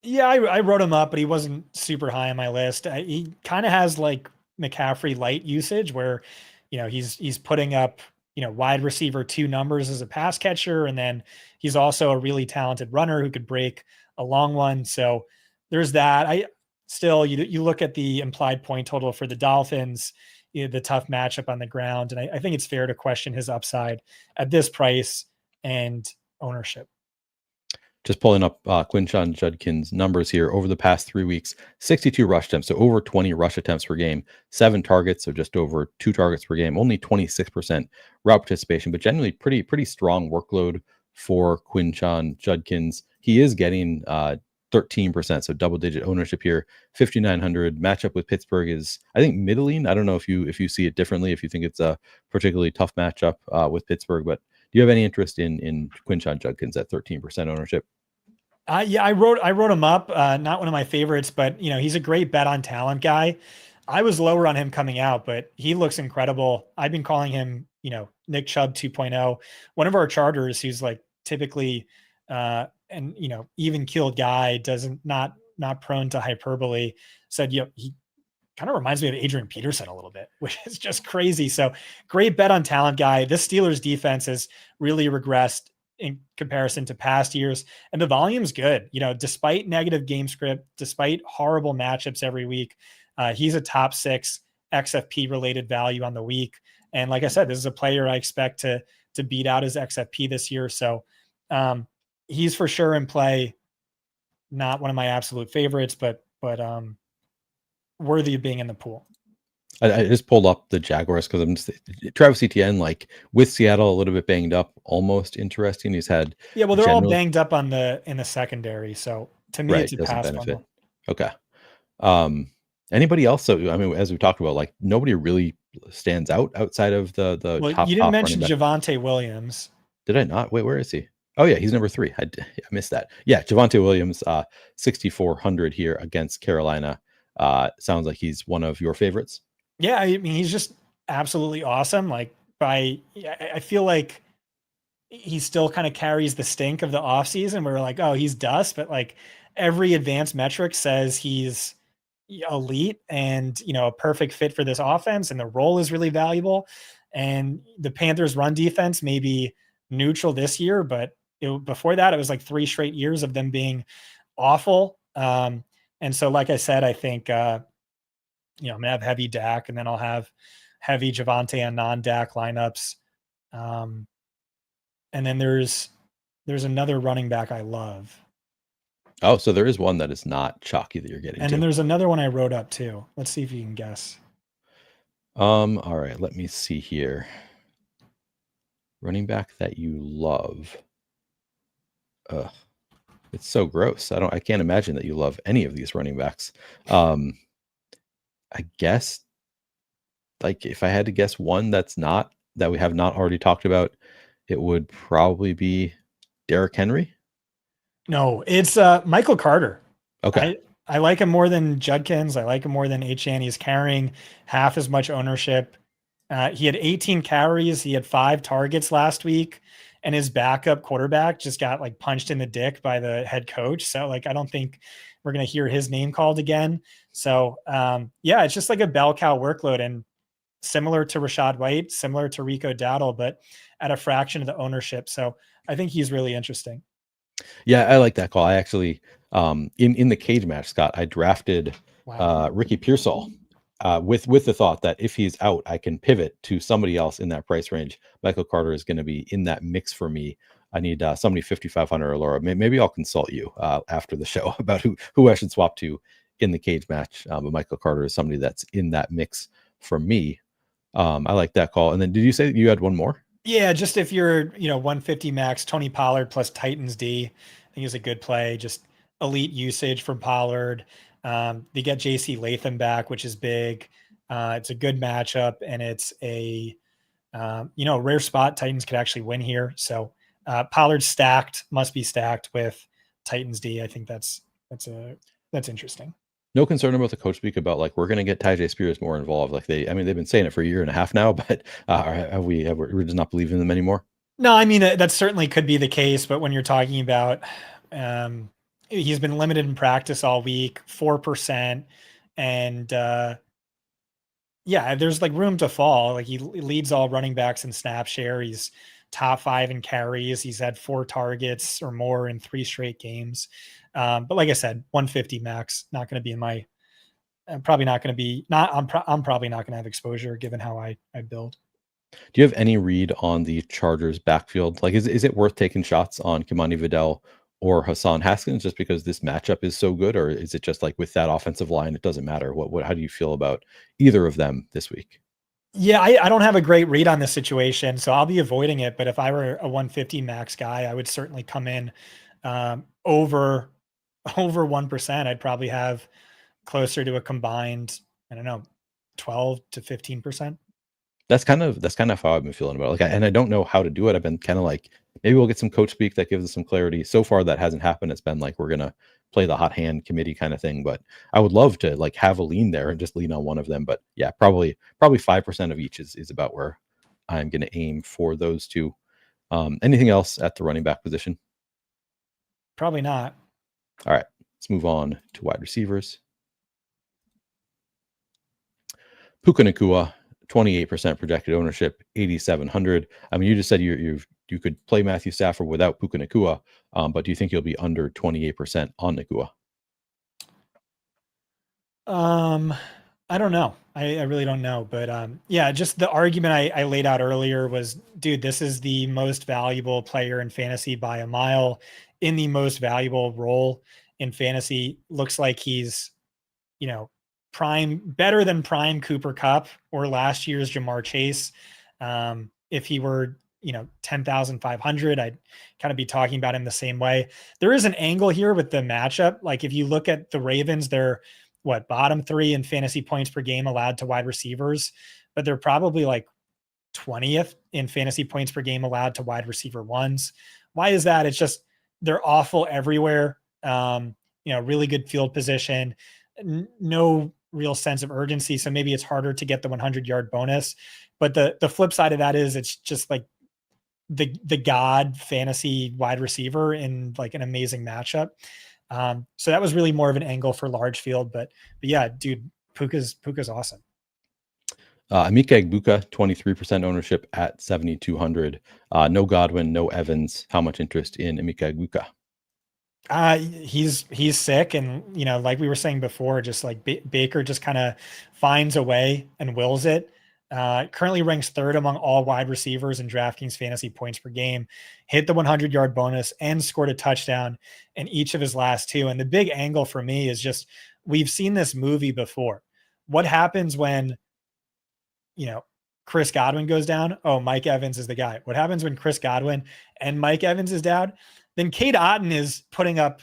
Yeah, I wrote him up, but he wasn't super high on my list. He kind of has McCaffrey light usage where, he's putting up, wide receiver 2 numbers as a pass catcher. And then he's also a really talented runner who could break a long one. So there's that. You look at the implied point total for the Dolphins, the tough matchup on the ground. And I think it's fair to question his upside at this price and ownership. Just pulling up Quinshon Judkins' numbers here over the past 3 weeks: 62 rush attempts, so over 20 rush attempts per game, 7 targets, so just over 2 targets per game, only 26% route participation, but generally pretty strong workload for Quinshon Judkins. He is getting 13%, so double-digit ownership here. 5,900 matchup with Pittsburgh is, I think, middling. I don't know if you see it differently, if you think it's a particularly tough matchup with Pittsburgh, but do you have any interest in Quinshon Judkins at 13% ownership? Yeah, I wrote him up. Not one of my favorites, but he's a great bet on talent guy. I was lower on him coming out, but he looks incredible. I've been calling him, Nick Chubb 2.0. One of our charters who's like typically and even keeled guy, not prone to hyperbole, said he kind of reminds me of Adrian Peterson a little bit, which is just crazy. So great bet on talent guy. This Steelers defense has really regressed in comparison to past years, and the volume's good. Despite negative game script, despite horrible matchups every week, he's a top 6 XFP related value on the week. And like I said, this is a player I expect to beat out his XFP this year. So he's for sure in play. Not one of my absolute favorites, but worthy of being in the pool. I just pulled up the Jaguars because I'm just Travis Etienne, like with Seattle a little bit banged up, almost interesting. He's had they're all banged up in the secondary. So to me, it's a pass benefit. Okay. Anybody else? So I mean, as we talked about, like nobody really stands out outside of the top. You didn't mention Javonte Williams. Did I not? Wait, where is he? Oh yeah, he's number 3. I missed that. Yeah, Javonte Williams, 6,400 here against Carolina. Sounds like he's one of your favorites. Yeah, I mean, he's just absolutely awesome. Like I feel like he still kind of carries the stink of the offseason. We're like, oh, he's dust, but like every advanced metric says he's elite and a perfect fit for this offense, and the role is really valuable. And the Panthers' run defense may be neutral this year, but before that, it was like 3 straight years of them being awful. And so, like I said, I think I'm gonna have heavy Dak, and then I'll have heavy Javonte and non-Dak lineups. And then there's another running back I love. Oh, so there is one that is not chalky that you're getting. And then there's another one I wrote up too. Let's see if you can guess. All right, let me see here. Running back that you love. It's so gross. I can't imagine that you love any of these running backs. I guess, like, if I had to guess one that we have not already talked about, it would probably be Derrick Henry. No, it's Michael Carter. Okay. I like him more than Judkins. I like him more than Achane. He's carrying half as much ownership. He had 18 carries. He had 5 targets last week, and his backup quarterback just got like punched in the dick by the head coach. So like, I don't think we're going to hear his name called again. So yeah, it's just like a bell cow workload, and similar to Rachaad White, similar to Rico Dowdle, but at a fraction of the ownership. So I think he's really interesting. Yeah, I like that call. I actually, in the cage match, Scott, I drafted Ricky Pearsall with the thought that if he's out, I can pivot to somebody else in that price range. Michael Carter is going to be in that mix for me. I need somebody 5,500 or lower. Maybe I'll consult you after the show about who I should swap to in the cage match. But Michael Carter is somebody that's in that mix for me. I like that call. And then did you say you had one more? Yeah, just if you're 150 max, Tony Pollard plus Titans D, I think is a good play. Just elite usage from Pollard. They get JC Latham back, which is big. It's a good matchup, and it's a rare spot. Titans could actually win here. So Pollard must be stacked with Titans D. I think that's interesting. No concern about the coach speak about like we're going to get Tyjae Spears more involved. Like they've been saying it for a year and a half now, but we're just not believing them anymore. No, I mean that certainly could be the case, but when you're talking about he's been limited in practice all week, 4%, and there's like room to fall. Like he leads all running backs in snap share. He's top 5 in carries. He's had 4 targets or more in 3 straight games. But like I said, 150 max, not going to be in my, I'm probably not going to have exposure given how I build. Do you have any read on the Chargers backfield? Like, is it worth taking shots on Kimani Vidal or Hassan Haskins just because this matchup is so good? Or is it just like with that offensive line, it doesn't matter? How do you feel about either of them this week? Yeah, I don't have a great read on this situation, so I'll be avoiding it. But if I were a 150 max guy, I would certainly come in over 1%. I'd probably have closer to a combined, I don't know, 12 to 15%. That's kind of how I've been feeling about it. And I don't know how to do it. I've been kind of like, maybe we'll get some coach speak that gives us some clarity. So far, that hasn't happened. It's been like we're gonna play the hot hand committee kind of thing. But I would love to like have a lean there and just lean on one of them. But yeah, probably 5% of each is about where I'm gonna aim for those two. Anything else at the running back position? Probably not. All right, let's move on to wide receivers. Puka Nacua, 28% projected ownership, 8,700. I mean, you just said you could play Matthew Stafford without Puka Nacua, but do you think you'll be under 28% on Nacua? I don't know. I really don't know. But yeah, just the argument I laid out earlier was, dude, this is the most valuable player in fantasy by a mile in the most valuable role in fantasy. Looks like he's, better than prime Cooper Kupp or last year's Jamar Chase. If he were, 10,500, I'd kind of be talking about him the same way. There is an angle here with the matchup. Like if you look at the Ravens, they're bottom 3 in fantasy points per game allowed to wide receivers, but they're probably like 20th in fantasy points per game allowed to wide receiver ones. Why is that? It's just, they're awful everywhere. Really good field position, no real sense of urgency. So maybe it's harder to get the 100-yard bonus. But the flip side of that is it's just like the god fantasy wide receiver in like an amazing matchup. So that was really more of an angle for large field, but yeah, dude, Puka's awesome. Emeka Egbuka, 23% ownership at 7,200. No Godwin, no Evans. How much interest in Emeka Egbuka? He's sick, and like we were saying before, just like Baker just kind of finds a way and wills it. Currently ranks 3rd among all wide receivers in DraftKings fantasy points per game, hit the 100-yard bonus and scored a touchdown in each of his last 2. And the big angle for me is just, we've seen this movie before. What happens when, Chris Godwin goes down? Oh, Mike Evans is the guy. What happens when Chris Godwin and Mike Evans is down? Then Cade Otton is putting up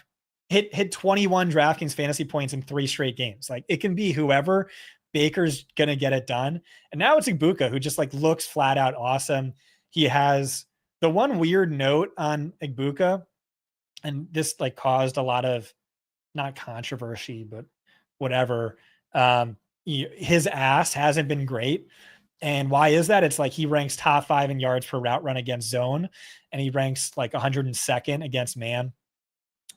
hit 21 DraftKings fantasy points in 3 straight games. Like it can be whoever. Baker's going to get it done. And now it's Egbuka, who just like looks flat out awesome. He has the one weird note on Egbuka, and this like caused a lot of, not controversy, but whatever. His ass hasn't been great. And why is that? It's like he ranks top 5 in yards per route run against zone, and he ranks like 102nd against man.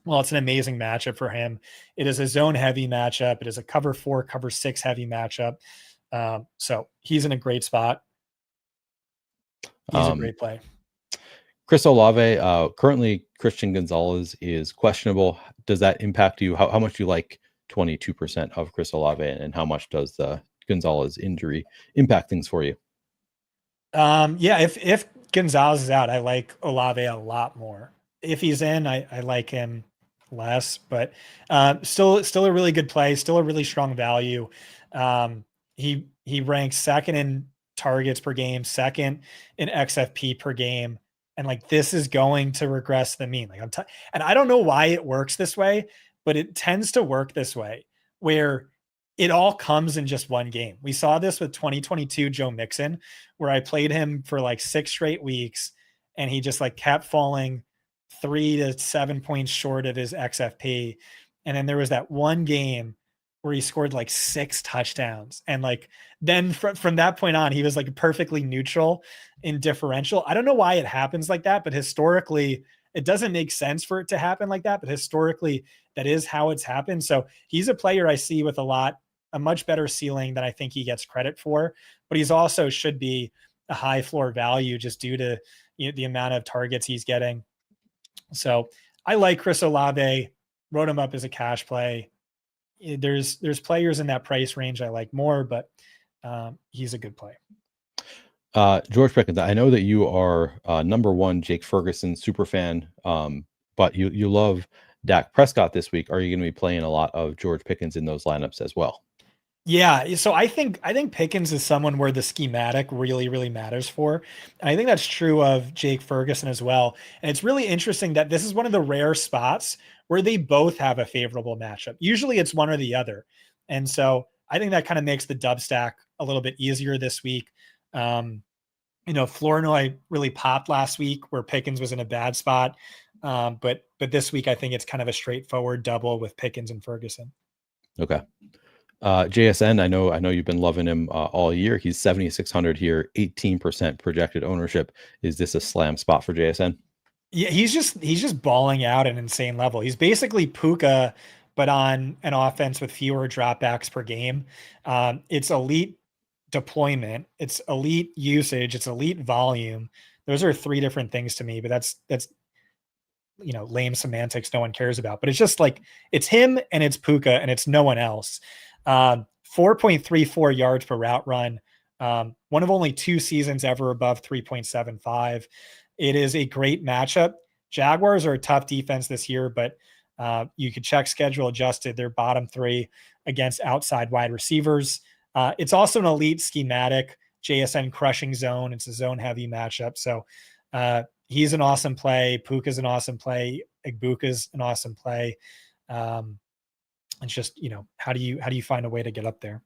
Well, it's an amazing matchup for him. It is a zone heavy matchup. It is a cover 4, cover 6 heavy matchup. So he's in a great spot. He's a great play. Chris Olave, currently Christian Gonzalez is questionable. Does that impact you? How much do you like 22% of Chris Olave, and how much does the Gonzalez injury impact things for you? Yeah, if Gonzalez is out, I like Olave a lot more. If he's in, I like him less, but still a really good play, still a really strong value. He ranks 2nd in targets per game, 2nd in XFP per game, and like this is going to regress the mean. Like and I don't know why it works this way, but it tends to work this way where it all comes in just one game. We saw this with 2022 Joe Mixon, where I played him for like 6 straight weeks, and he just like kept falling 3 to 7 points short of his XFP. And then there was that one game where he scored like 6 touchdowns. And like, then from that point on, he was like perfectly neutral in differential. I don't know why it happens like that, but historically it doesn't make sense for it to happen like that. But historically that is how it's happened. So he's a player I see with a much better ceiling than I think he gets credit for, but he's also should be a high floor value just due to the amount of targets he's getting. So I like Chris Olave, wrote him up as a cash play. There's players in that price range I like more, but he's a good play. George Pickens, I know that you are number 1 Jake Ferguson super fan, but you love Dak Prescott this week. Are you going to be playing a lot of George Pickens in those lineups as well? Yeah, so I think Pickens is someone where the schematic really, really matters for. And I think that's true of Jake Ferguson as well. And it's really interesting that this is one of the rare spots where they both have a favorable matchup. Usually it's one or the other. And so I think that kind of makes the dub stack a little bit easier this week. Um, Flournoy really popped last week where Pickens was in a bad spot. But this week I think it's kind of a straightforward double with Pickens and Ferguson. Okay. JSN, I know you've been loving him all year. He's 7,600 here, 18% projected ownership. Is this a slam spot for JSN? Yeah, he's just balling out at an insane level. He's basically Puka, but on an offense with fewer dropbacks per game. It's elite deployment, it's elite usage, it's elite volume. Those are three different things to me, but that's lame semantics no one cares about. But it's just like it's him and it's Puka and it's no one else. 4.34 yards per route run. One of only 2 seasons ever above 3.75. It is a great matchup. Jaguars are a tough defense this year, but you could check schedule adjusted. They're bottom 3 against outside wide receivers. It's also an elite schematic JSN crushing zone. It's a zone heavy matchup. So he's an awesome play. Puka's an awesome play. Igbuka's an awesome play. It's just, how do you find a way to get up there?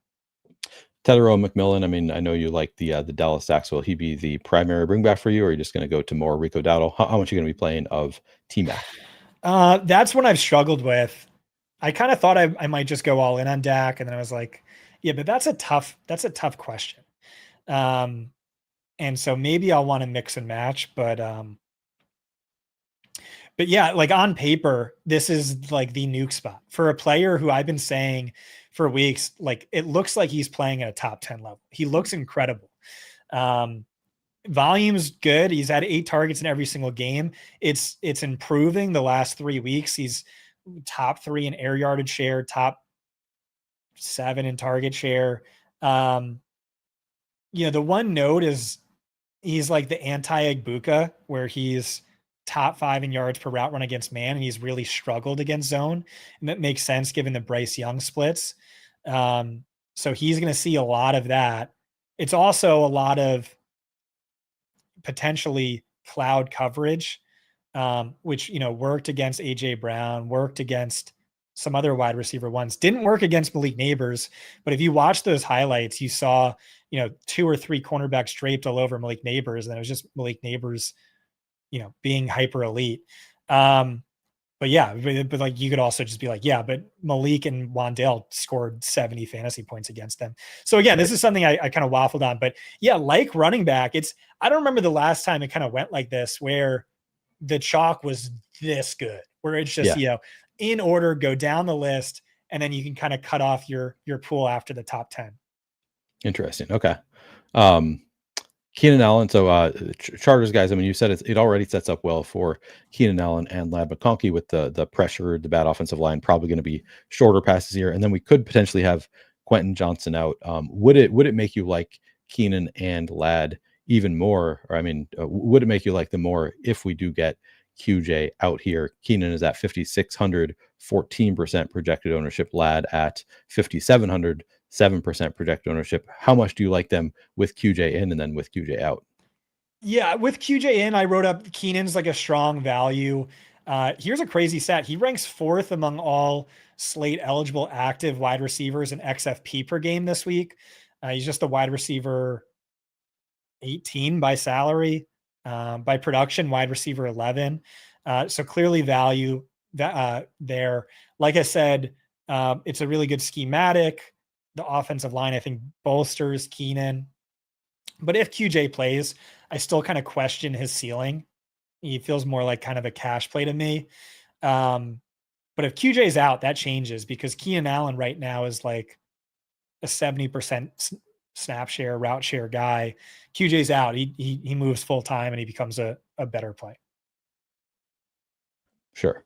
Tetero McMillan, I mean, I know you like the Dallas stacks. Will he be the primary bringback for you, or are you just going to go to more Rico Dowdle? How much are you going to be playing of T-Mac? That's what I've struggled with. I kind of thought I might just go all in on Dak, and then I was like, yeah, but that's a tough question. And so maybe I'll want to mix and match, but yeah, like on paper, this is like the nuke spot for a player who I've been saying for weeks, like it looks like he's playing at a top 10 level. He looks incredible. Volume's good. He's had 8 targets in every single game. It's improving the last 3 weeks. He's top 3 in air yardage share, top 7 in target share. The one note is he's like the anti-Igbuka, where he's top 5 in yards per route run against man, and he's really struggled against zone. And that makes sense given the Bryce Young splits. So he's going to see a lot of that. It's also a lot of potentially cloud coverage, which, worked against AJ Brown, worked against some other wide receiver ones, didn't work against Malik Neighbors. But if you watch those highlights, you saw, 2 or 3 cornerbacks draped all over Malik Neighbors, and it was just Malik Neighbors, being hyper elite. But yeah, but like you could also just be like, yeah, but Malik and Wandale scored 70 fantasy points against them. So again, this is something I kind of waffled on, but yeah, like running back, I don't remember the last time it kind of went like this, where the chalk was this good, where it's just, in order, go down the list, and then you can kind of cut off your pool after the top 10. Interesting. Okay. Keenan Allen. So Chargers guys, I mean, you said it already sets up well for Keenan Allen and Ladd McConkey with the pressure, the bad offensive line, probably going to be shorter passes here. And then we could potentially have Quentin Johnson out. Would it make you like Keenan and Ladd even more? Or I mean, would it make you like them more if we do get QJ out here? Keenan is at 5,600, 14% projected ownership. Ladd at 5,700, 7% projected ownership. How much do you like them with QJ in and then with QJ out? Yeah, with QJ in, I wrote up Keenan's like a strong value. Here's a crazy stat. He ranks 4th among all Slate eligible active wide receivers in XFP per game this week. He's just the wide receiver 18 by salary, by production, wide receiver 11. So clearly value there. Like I said, it's a really good schematic. The offensive line, I think, bolsters Keenan. But if QJ plays, I still kind of question his ceiling. He feels more like kind of a cash play to me. But if QJ's out, that changes, because Keenan Allen right now is like a 70% snap share, route share guy. QJ's out. He moves full time and he becomes a better play. Sure.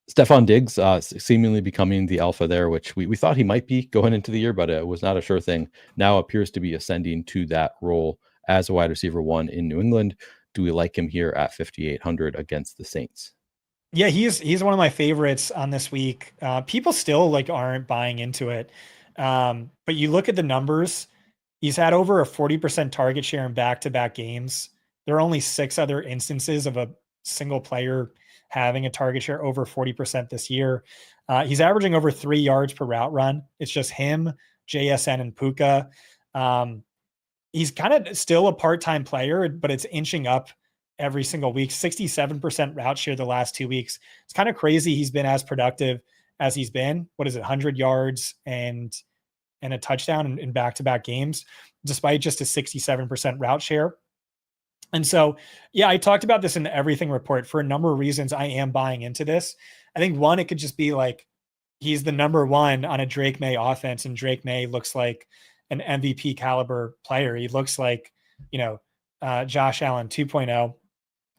Stephon Diggs seemingly becoming the alpha there, which we thought he might be going into the year, but it was not a sure thing. Now appears to be ascending to that role as a wide receiver 1 in New England. Do we like him here at 5,800 against the Saints? Yeah, he's one of my favorites on this week. People still like aren't buying into it. But you look at the numbers, he's had over a 40% target share in back-to-back games. There are only 6 other instances of a single player having a target share over 40% this year. He's averaging over 3 yards per route run. It's just him, JSN, and Puka. Um, he's kind of still a part-time player, but it's inching up every single week. 67% route share the last 2 weeks. It's kind of crazy he's been as productive as he's been. What is it, 100 yards and a touchdown in back-to-back games, despite just a 67% route share. And so, yeah, I talked about this in the everything report for a number of reasons. I am buying into this. I think one, it could just be like he's the number one on a Drake May offense, and Drake May looks like an MVP caliber player. He looks like, Josh Allen 2.0.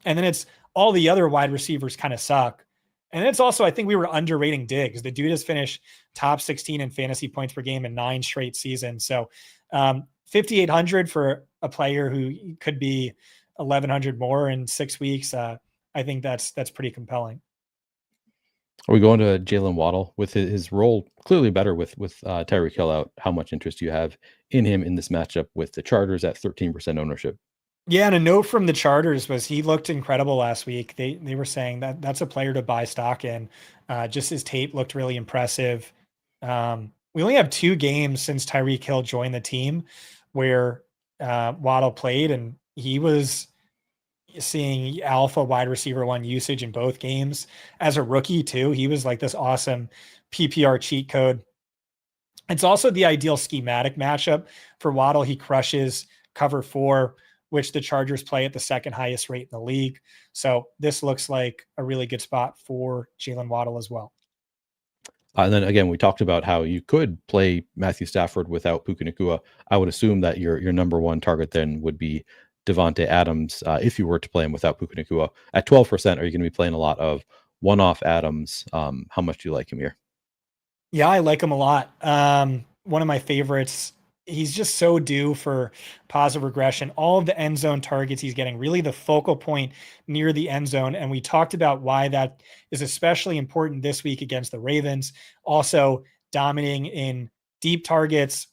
And then it's all the other wide receivers kind of suck. And it's also, I think we were underrating Diggs. The dude has finished top 16 in fantasy points per game in 9 straight seasons. So 5,800 for a player who could be 1,100 more in 6 weeks. I think that's pretty compelling. Are we going to Jalen Waddle with his role clearly better with Tyreek Hill out? How much interest do you have in him in this matchup with the Chargers at 13% ownership? Yeah, and a note from the Chargers was he looked incredible last week. They were saying that that's a player to buy stock in. Just his tape looked really impressive. We only have 2 games since Tyreek Hill joined the team where Waddle played, and he was seeing alpha wide receiver 1 usage in both games. As a rookie too, he was like this awesome PPR cheat code. It's also the ideal schematic matchup for Waddle. He crushes cover 4, which the Chargers play at the second highest rate in the league. So this looks like a really good spot for Jalen Waddle as well. And then again, we talked about how you could play Matthew Stafford without Puka Nacua. I would assume that your number one target then would be Devontae Adams if you were to play him without Puka Nacua. At 12%, are you going to be playing a lot of one-off Adams? How much do you like him here? Yeah, I like him a lot. One of my favorites. He's just so due for positive regression. All of the end zone targets he's getting, really the focal point near the end zone. And we talked about why that is especially important this week against the Ravens. Also dominating in deep targets,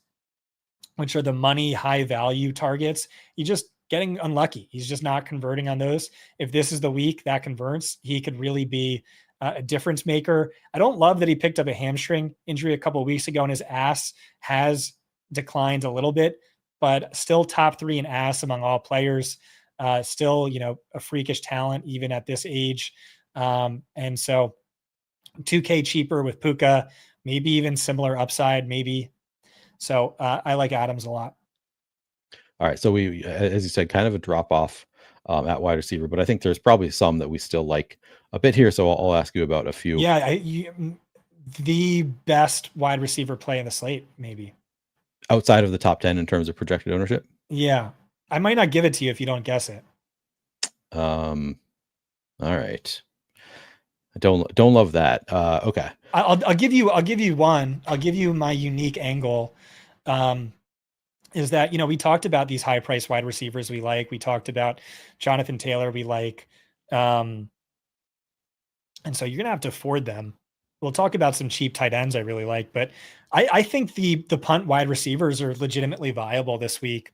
which are the money high value targets. He's just getting unlucky. He's just not converting on those. If this is the week that converts, he could really be a difference maker. I don't love that he picked up a hamstring injury a couple of weeks ago, and his ass has declined a little bit, but still top 3 in ass among all players. Still, a freakish talent even at this age. And so 2K cheaper with Puka, maybe even similar upside, maybe. So I like Adams a lot. All right. So we, as you said, kind of a drop off at wide receiver, but I think there's probably some that we still like a bit here. So I'll ask you about a few. Yeah. The best wide receiver play in the slate, maybe. Outside of the top 10 in terms of projected ownership? Yeah. I might not give it to you if you don't guess it. All right. I don't love that. Okay. I'll give you one. I'll give you my unique angle. Is that, we talked about these high price wide receivers we like. We talked about Jonathan Taylor we like. And so you're going to have to afford them. We'll talk about some cheap tight ends I really like, but I think the punt wide receivers are legitimately viable this week.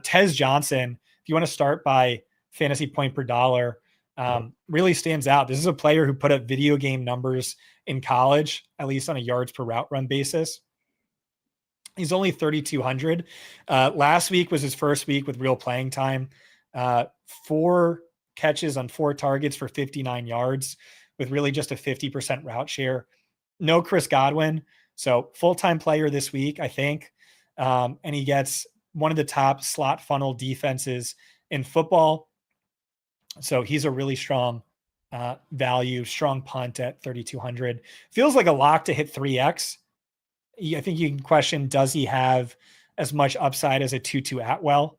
Tez Johnson, if you want to start by fantasy point per dollar, really stands out. This is a player who put up video game numbers in college, at least on a yards per route run basis. He's only 3,200. Last week was his first week with real playing time. 4 catches on 4 targets for 59 yards with really just a 50% route share. No Chris Godwin. So full-time player this week, I think. And he gets one of the top slot funnel defenses in football. So he's a really strong value, strong punt at 3,200. Feels like a lock to hit 3X. I think you can question, does he have as much upside as a Tutu Atwell?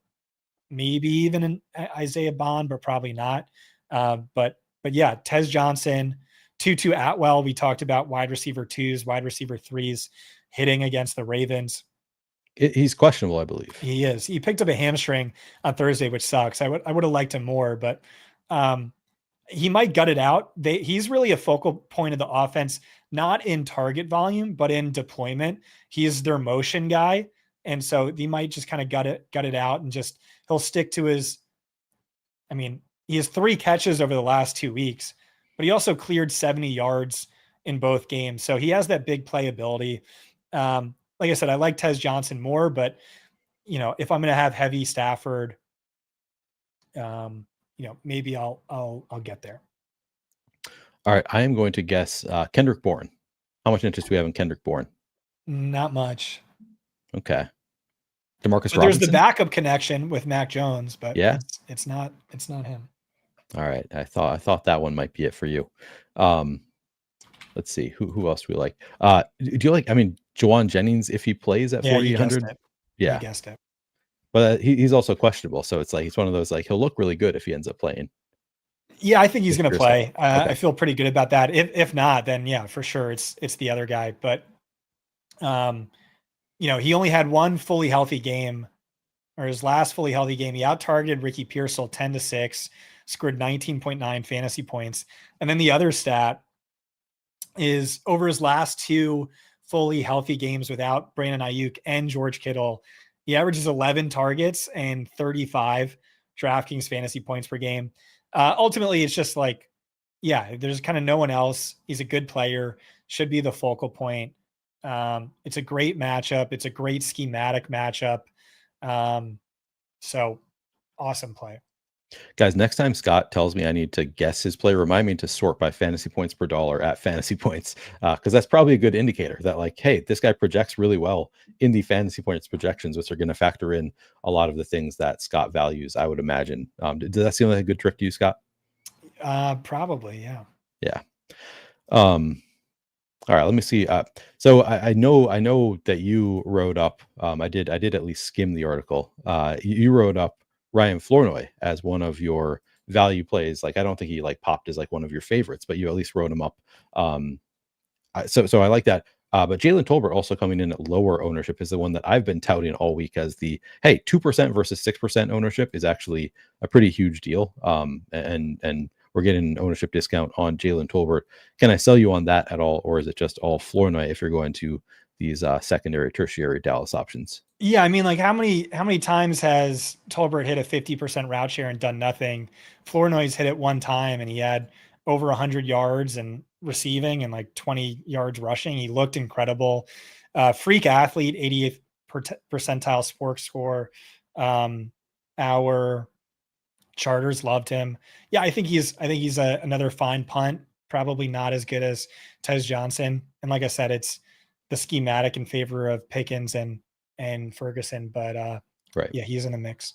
Maybe even an Isaiah Bond, but probably not. But yeah, Tez Johnson, Tutu Atwell. We talked about wide receiver 2s, wide receiver 3s hitting against the Ravens. He's questionable, I believe. He is. He picked up a hamstring on Thursday, which sucks. I would have liked him more, but he might gut it out. He's really a focal point of the offense, not in target volume, but in deployment. He is their motion guy. And so he might just kind of gut it out and just, he'll stick to his, I mean, he has 3 catches over the last 2 weeks, but he also cleared 70 yards in both games. So he has that big playability. Like I said, I like Tez Johnson more, but if I'm going to have heavy Stafford, maybe I'll get there. All right. I am going to guess Kendrick Bourne. How much interest do we have in Kendrick Bourne? Not much. Okay. DeMarcus But Robinson. there's the backup connection with Mac Jones, but yeah, it's not him. All right. I thought that one might be it for you. Let's see who else do we like. Do you like? I mean, Jawan Jennings if he plays at 4,800. Yeah, you guessed it. But he's also questionable, so it's like he's one of those like he'll look really good if he ends up playing. Yeah, I think he's going to play. Okay. I feel pretty good about that. If not, then yeah, for sure it's the other guy. But he only had one fully healthy game, or his last fully healthy game. He out-targeted Ricky Pearsall 10-6, scored 19.9 fantasy points. And then the other stat is over his last 2 fully healthy games without Brandon Ayuk and George Kittle, he averages 11 targets and 35 DraftKings fantasy points per game. Ultimately, it's just like, yeah, there's kind of no one else. He's a good player, should be the focal point. It's a great matchup. It's a great schematic matchup. So awesome play. Guys, next time Scott tells me I need to guess his play, remind me to sort by fantasy points per dollar at fantasy points, because that's probably a good indicator that like, hey, this guy projects really well in the fantasy points projections, which are going to factor in a lot of the things that Scott values, I would imagine. Does that seem like a good trick to you, Scott? Probably, yeah. Yeah. All right, let me see. So I know that you wrote up. I did at least skim the article. You wrote up Ryan Flournoy as one of your value plays. Like I don't think he like popped as like one of your favorites, but you at least wrote him up. So I like that. But Jalen Tolbert also coming in at lower ownership is the one that I've been touting all week as the 2% versus 6% ownership is actually a pretty huge deal. And we're getting an ownership discount on Jalen Tolbert. Can I sell you on that at all, or is it just all Flournoy if you're going to these secondary, tertiary Dallas options? Yeah, I mean, like how many times has Tolbert hit a 50% route share and done nothing? Flournoy's hit it one time and he had over 100 yards and receiving and like 20 yards rushing. He looked incredible. Freak athlete, 88th percentile sports score. Our charters loved him. Yeah, I think he's another fine punt. Probably not as good as Tez Johnson. And like I said, it's the schematic in favor of Pickens and Ferguson, but right. Yeah, he's in the mix.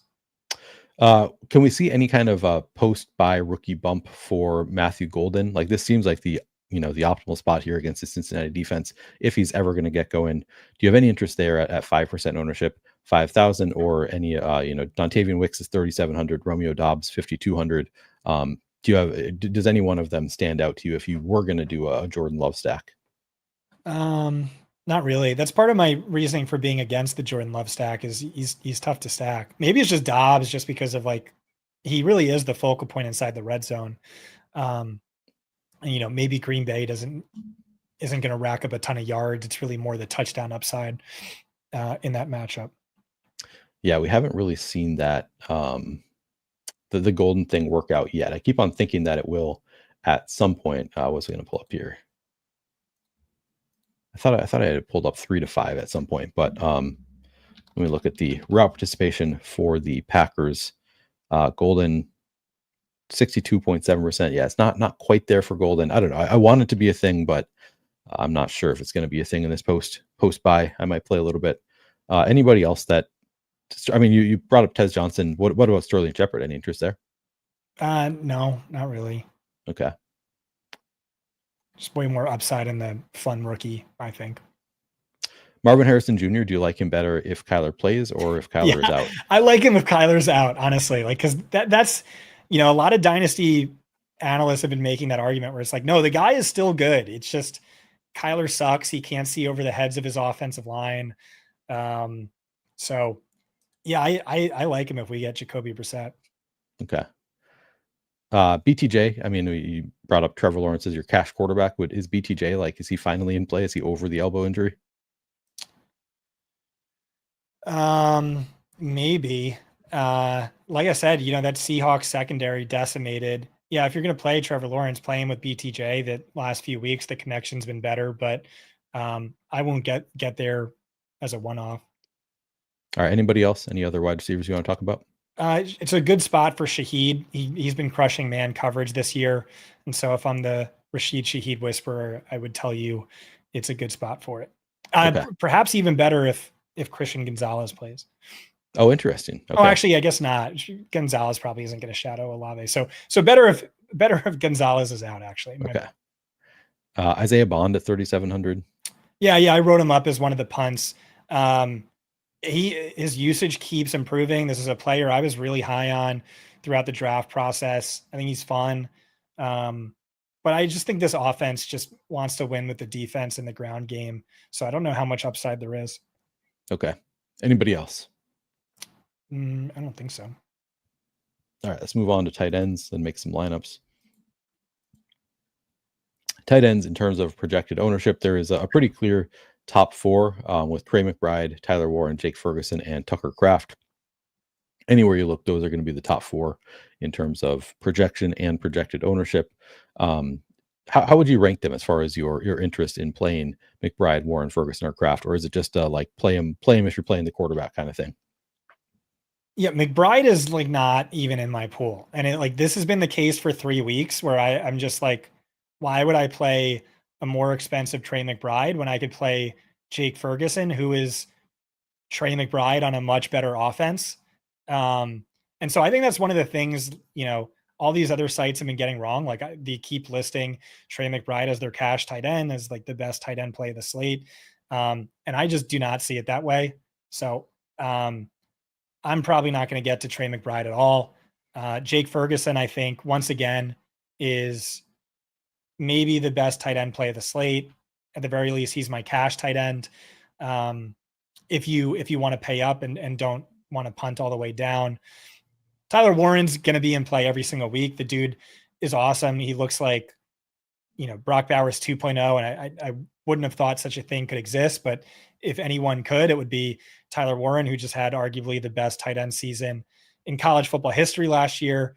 Can we see any kind of post-buy rookie bump for Matthew Golden? Like this seems like the optimal spot here against the Cincinnati defense if he's ever going to get going. Do you have any interest there at 5% ownership, 5,000, or any Dontavian Wicks is 3,700, Romeo Dobbs 5,200? Does any one of them stand out to you if you were going to do a Jordan Love stack? Not really. That's part of my reasoning for being against the Jordan Love stack is he's tough to stack. Maybe it's just Dobbs just because of like, he really is the focal point inside the red zone. Maybe Green Bay isn't going to rack up a ton of yards. It's really more the touchdown upside in that matchup. Yeah, we haven't really seen that the Golden thing work out yet. I keep on thinking that it will at some point. What's going to pull up here? I thought I had pulled up 3 to 5 at some point, but let me look at the route participation for the Packers. Golden 62.7%. Yeah, it's not quite there for Golden. I don't know. I want it to be a thing, but I'm not sure if it's going to be a thing in this post buy. I might play a little bit. Anybody else that? I mean, you brought up Tez Johnson. What about Sterling Shepard? Any interest there? No, not really. Okay. Just way more upside in the fun rookie, I think. Marvin Harrison Jr., do you like him better if Kyler plays or if Kyler is out? I like him if Kyler's out, honestly. Like, because that's, a lot of dynasty analysts have been making that argument where it's like, no, the guy is still good. It's just Kyler sucks. He can't see over the heads of his offensive line. So, yeah, I like him if we get Jacoby Brissett. Okay. BTJ, I mean, you brought up Trevor Lawrence as your cash quarterback. Is BTJ, like, is he finally in play? Is he over the elbow injury? Maybe. Like I said, that Seahawks secondary decimated. Yeah, if you're going to play Trevor Lawrence, playing with BTJ the last few weeks, the connection's been better, but I won't get there as a one-off. All right. Anybody else? Any other wide receivers you want to talk about? It's a good spot for Shaheed. He's been crushing man coverage this year. And so if I'm the Rashid Shaheed whisperer, I would tell you it's a good spot for it. Okay. Perhaps even better if Christian Gonzalez plays. Oh, interesting. Okay. Oh, actually, I guess not. Gonzalez probably isn't going to shadow Olave. So better if Gonzalez is out, actually. Okay. Isaiah Bond at 3,700. Yeah. I wrote him up as one of the punts. His usage keeps improving. This is a player I was really high on throughout the draft process. I think he's fun. But I just think this offense just wants to win with the defense and the ground game. So I don't know how much upside there is. Okay. Anybody else? I don't think so. All right, let's move on to tight ends and make some lineups. Tight ends, in terms of projected ownership, there is a pretty clear top four with Trey McBride, Tyler Warren, Jake Ferguson, and Tucker Kraft. Anywhere you look, those are going to be the top four in terms of projection and projected ownership. How would you rank them as far as your interest in playing McBride, Warren, Ferguson, or Kraft, or is it just like play him if you're playing the quarterback kind of thing? Yeah, McBride is like not even in my pool, and this has been the case for 3 weeks where I'm just like, why would I play a more expensive Trey McBride when I could play Jake Ferguson, who is Trey McBride on a much better offense? And so I think that's one of the things, all these other sites have been getting wrong. Like they keep listing Trey McBride as their cash tight end, as like the best tight end play of the slate. And I just do not see it that way. So I'm probably not going to get to Trey McBride at all. Jake Ferguson, I think, once again, is maybe the best tight end play of the slate. At the very least, he's my cash tight end. If you want to pay up and don't want to punt all the way down, Tyler Warren's going to be in play every single week. The dude is awesome. He looks like, Brock Bowers 2.0, and I wouldn't have thought such a thing could exist, but if anyone could, it would be Tyler Warren, who just had arguably the best tight end season in college football history last year,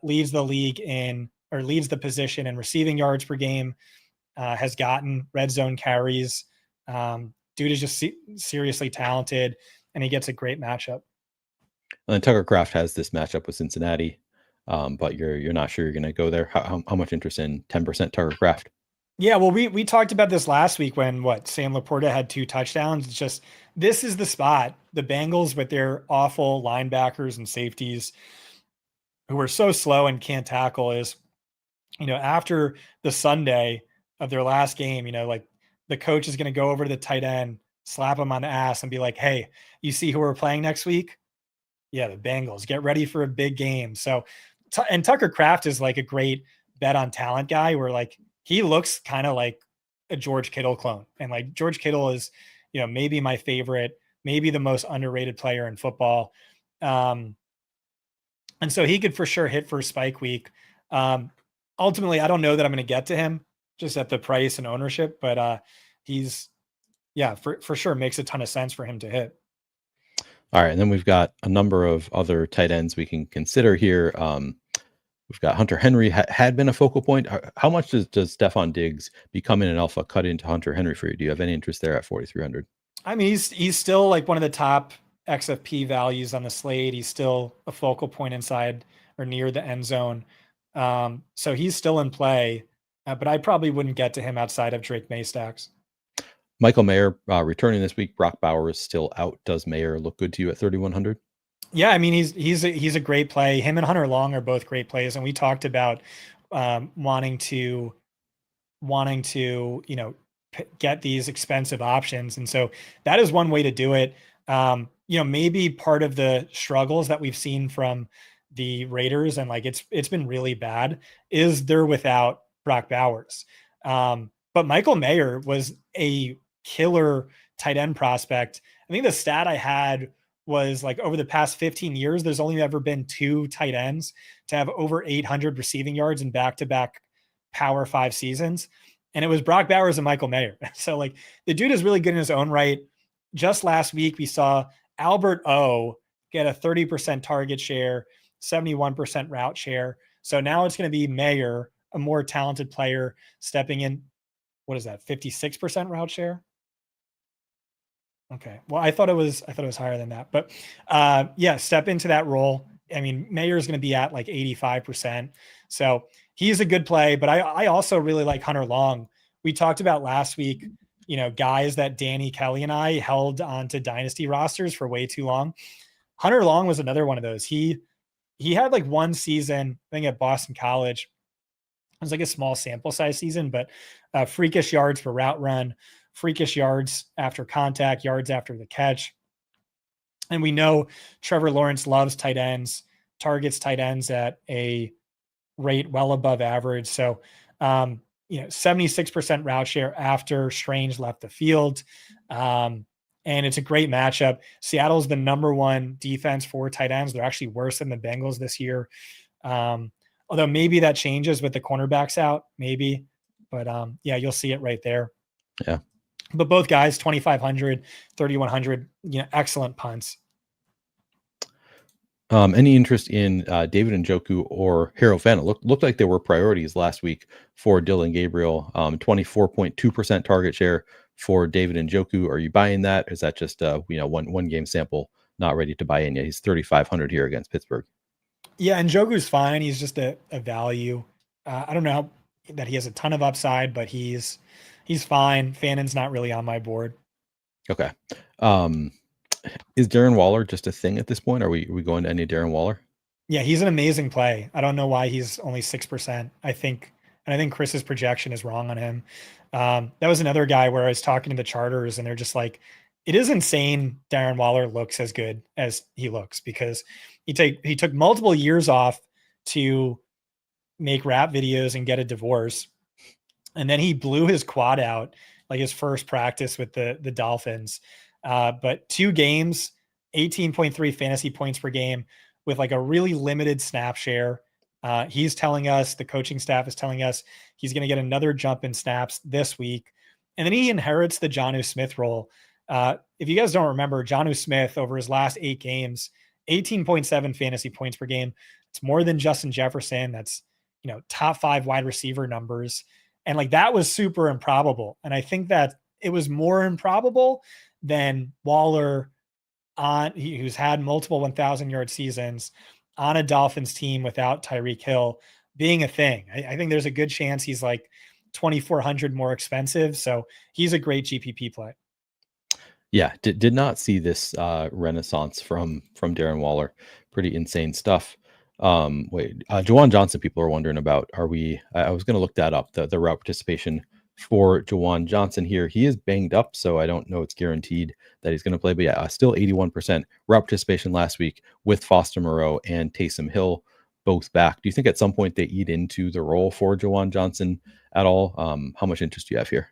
leads the position in receiving yards per game, has gotten red zone carries. Dude is just seriously talented, and he gets a great matchup. And then Tucker Kraft has this matchup with Cincinnati, but you're not sure you're going to go there. How much interest in 10% Tucker Kraft? Yeah, well, we talked about this last week when Sam Laporta had 2 touchdowns. It's just, this is the spot. The Bengals with their awful linebackers and safeties who are so slow and can't tackle is, after the Sunday of their last game, like the coach is going to go over to the tight end, slap him on the ass and be like, hey, you see who we're playing next week? Yeah, the Bengals. Get ready for a big game. So, and Tucker Kraft is like a great bet on talent guy where like he looks kind of like a George Kittle clone. And like George Kittle is, maybe my favorite, maybe the most underrated player in football. And so he could for sure hit for spike week. Ultimately, I don't know that I'm going to get to him just at the price and ownership, but he's, for sure makes a ton of sense for him to hit. All right. And then we've got a number of other tight ends we can consider here. We've got Hunter Henry had been a focal point. How much does Stephon Diggs becoming an alpha cut into Hunter Henry for you? Do you have any interest there at 4,300? I mean, he's still like one of the top XFP values on the slate. He's still a focal point inside or near the end zone. So he's still in play, but I probably wouldn't get to him outside of Drake May stacks. Michael Mayer returning this week. Brock Bowers still out. Does Mayer look good to you at 3,100? Yeah, I mean he's a great play. Him and Hunter Long are both great plays, and we talked about wanting to get these expensive options, and so that is one way to do it. Maybe part of the struggles that we've seen from the Raiders, and like it's been really bad, is they're without Brock Bowers. But Michael Mayer was a killer tight end prospect. I think the stat I had was like over the past 15 years, there's only ever been 2 tight ends to have over 800 receiving yards in back-to-back Power 5 seasons. And it was Brock Bowers and Michael Mayer. So like the dude is really good in his own right. Just last week, we saw Albert O get a 30% target share, 71% route share. So now it's going to be Mayer, a more talented player, stepping in. What is that? 56% route share? Okay. Well, I thought it was higher than that, but yeah, step into that role. I mean, Mayer is going to be at like 85%. So he's a good play, but I also really like Hunter Long. We talked about last week, guys that Danny Kelly and I held onto dynasty rosters for way too long. Hunter Long was another one of those. He had like one season, I think at Boston College. It was like a small sample size season, but freakish yards for route run, freakish yards after contact, yards after the catch. And we know Trevor Lawrence loves tight ends, targets tight ends at a rate well above average. So, 76% route share after Strange left the field. And it's a great matchup. Seattle's the number 1 defense for tight ends. They're actually worse than the Bengals this year. Although maybe that changes with the cornerbacks out, maybe. But yeah, you'll see it right there. Yeah. But both guys, 2,500, 3,100, excellent punts. Any interest in David Njoku or Harold Fana? Looked like they were priorities last week for Dylan Gabriel. 24.2% target share for David Njoku. Are you buying that? Is that just one game sample, not ready to buy in yet? He's 3,500 here against Pittsburgh. Yeah, Njoku's fine. He's just a value. I don't know that he has a ton of upside, but he's fine. Fannon's not really on my board. Okay. Is Darren Waller just a thing at this point? Are we going to any Darren Waller? Yeah, he's an amazing play. I don't know why he's only 6%. I think Chris's projection is wrong on him. That was another guy where I was talking to the charters and they're just like, it is insane Darren Waller looks as good as he looks because he took multiple years off to make rap videos and get a divorce. And then he blew his quad out, like his first practice with the Dolphins. But 2 games, 18.3 fantasy points per game with like a really limited snap share. He's telling us, the coaching staff is telling us he's going to get another jump in snaps this week. And then he inherits the Jonnu Smith role. If you guys don't remember, Jonnu Smith over his last 8 games, 18.7 fantasy points per game. It's more than Justin Jefferson. That's, top 5 wide receiver numbers. And like that was super improbable. And I think that it was more improbable than Waller who's had multiple 1,000-yard seasons on a Dolphins team without Tyreek Hill being a thing. I think there's a good chance he's like 2,400 more expensive. So he's a great GPP play. Yeah, did not see this renaissance from Darren Waller. Pretty insane stuff. Juwan Johnson, people are wondering about. I was going to look that up, the route participation for Juwan Johnson here. He is banged up, so I don't know it's guaranteed that he's going to play. But yeah, still 81% route participation last week with Foster Moreau and Taysom Hill both back. Do you think at some point they eat into the role for Juwan Johnson at all? How much interest do you have here?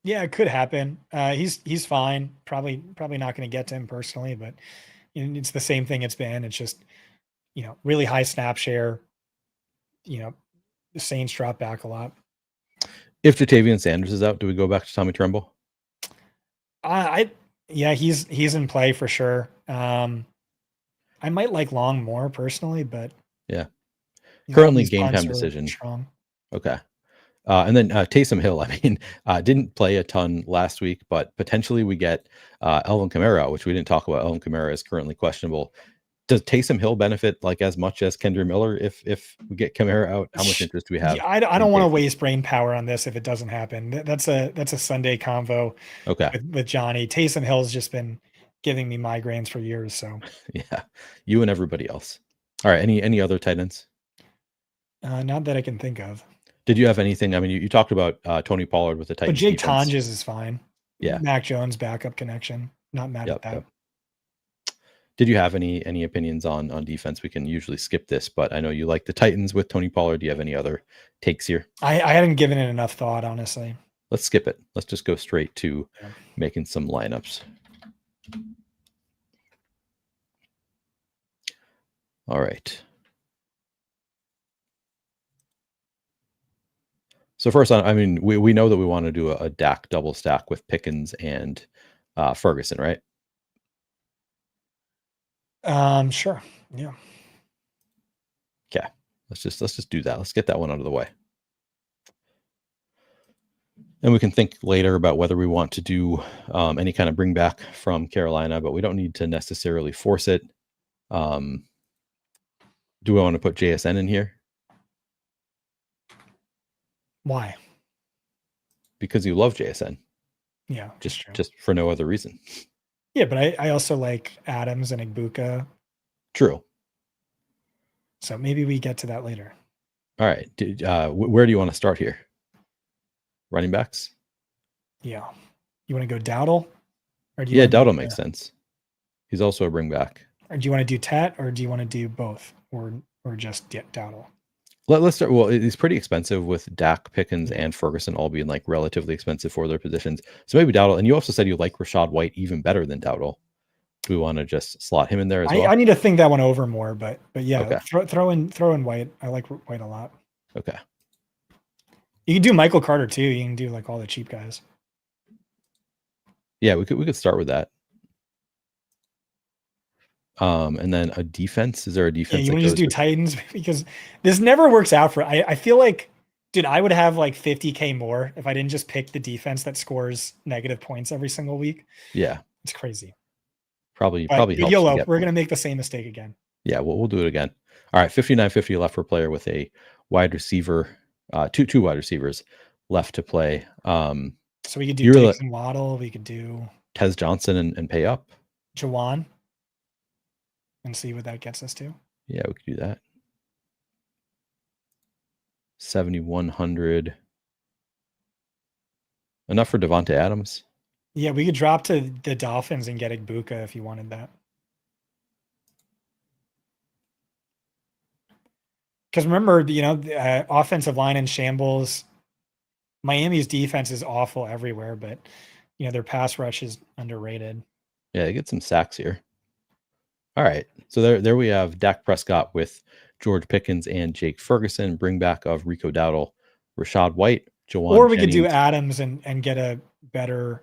Yeah, it could happen. He's fine. Probably not going to get to him personally, but it's the same thing it's been. It's just, really high snap share. The Saints drop back a lot. If Jatavian Sanders is out, do we go back to Tommy Tremble? Yeah, he's in play for sure. I might like Long more personally, but yeah, currently game time decision. Strong. Okay. And then Taysom Hill, didn't play a ton last week, but potentially we get Elvin Kamara, which we didn't talk about. Elvin Kamara is currently questionable. Does Taysom Hill benefit like as much as Kendra Miller if we get Kamara out? How much interest do we have? Yeah, I don't want to waste brain power on this if it doesn't happen. That's a Sunday convo. Okay. With Johnny. Taysom Hill's just been giving me migraines for years. So yeah, you and everybody else. All right. Any other tight ends? Not that I can think of. Did you have anything? You talked about Tony Pollard with the Titans. But Jake Tonges is fine. Yeah. Mac Jones backup connection. Not mad at that. Yep. Did you have any opinions on defense? We can usually skip this, but I know you like the Titans with Tony Pollard. Do you have any other takes here? I hadn't given it enough thought, honestly. Let's skip it. Let's just go straight to making some lineups. All right. So first, I mean, we know that we want to do a Dak double stack with Pickens and Ferguson, right? Sure. Yeah. Okay. Let's just do that. Let's get that one out of the way. And we can think later about whether we want to do any kind of bring back from Carolina, but we don't need to necessarily force it. Do I want to put JSN in here? Why? Because you love JSN. Yeah. Just for no other reason. Yeah, but I also like Adams and Igbuka. True. So maybe we get to that later. All right. Where do you want to start here? Running backs? Yeah. You want to go Dowdle? Or do Yeah, Dowdle makes sense. He's also a bring back. Or do you want to do Tat, or do you want to do both, or just Dowdle? Let's start. Well, it's pretty expensive with Dak, Pickens, and Ferguson all being like relatively expensive for their positions. So maybe Dowdle. And you also said you like Rachaad White even better than Dowdle. Do we want to just slot him in there as well? I need to think that one over more, but yeah, okay. throw in White. I like White a lot. Okay. You can do Michael Carter too. You can do like all the cheap guys. Yeah, we could start with that. And then a defense. Is there a defense? Yeah, you want to just do Titans because this never works out for. I feel like, dude, I would have like 50K more if I didn't just pick the defense that scores negative points every single week. Yeah, it's crazy. Probably YOLO. We're gonna make the same mistake again. Yeah, we'll do it again. All right, 59.50 left for player with a wide receiver, two wide receivers left to play. So we could do Diggs and Waddle. We could do Tez Johnson and pay up. Jawan. And see what that gets us to. Yeah, we could do that. 7,100. Enough for Devontae Adams. Yeah, we could drop to the Dolphins and get Igbuka if you wanted that. Because remember, offensive line in shambles. Miami's defense is awful everywhere, but their pass rush is underrated. Yeah, they get some sacks here. All right, so there we have Dak Prescott with George Pickens and Jake Ferguson. Bring back of Rico Dowdle, Rachaad White, Juwan Or we Jennings. could do Adams and get a better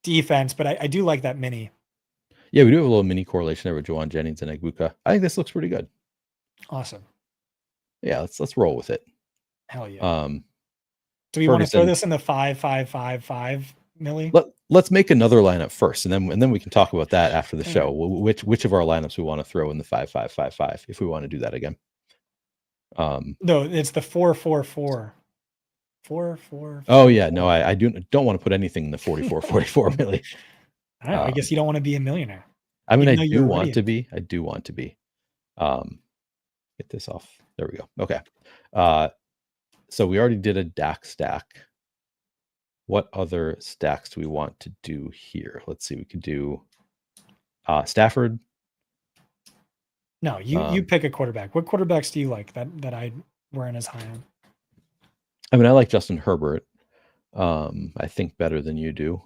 defense. But I do like that mini. Yeah, we do have a little mini correlation there with Juwan Jennings and Igbuka. I think this looks pretty good. Awesome. Yeah, let's roll with it. Hell yeah. Do we want to throw this in the 5-5-5-5 milli? Let's make another lineup first, and then we can talk about that after the show. Which of our lineups we want to throw in the 5-5-5-5 if we want to do that again. No, it's the 4-4-4. 4-4. Oh yeah, no, I don't want to put anything in the 44 milli. I don't know. I guess you don't want to be a millionaire. I mean, I do want to be. Get this off. There we go. Okay. So we already did a Dak stack. What other stacks do we want to do here? Let's see. We could do Stafford. No, you pick a quarterback. What quarterbacks do you like that I weren't as high on? I mean, I like Justin Herbert. I think better than you do.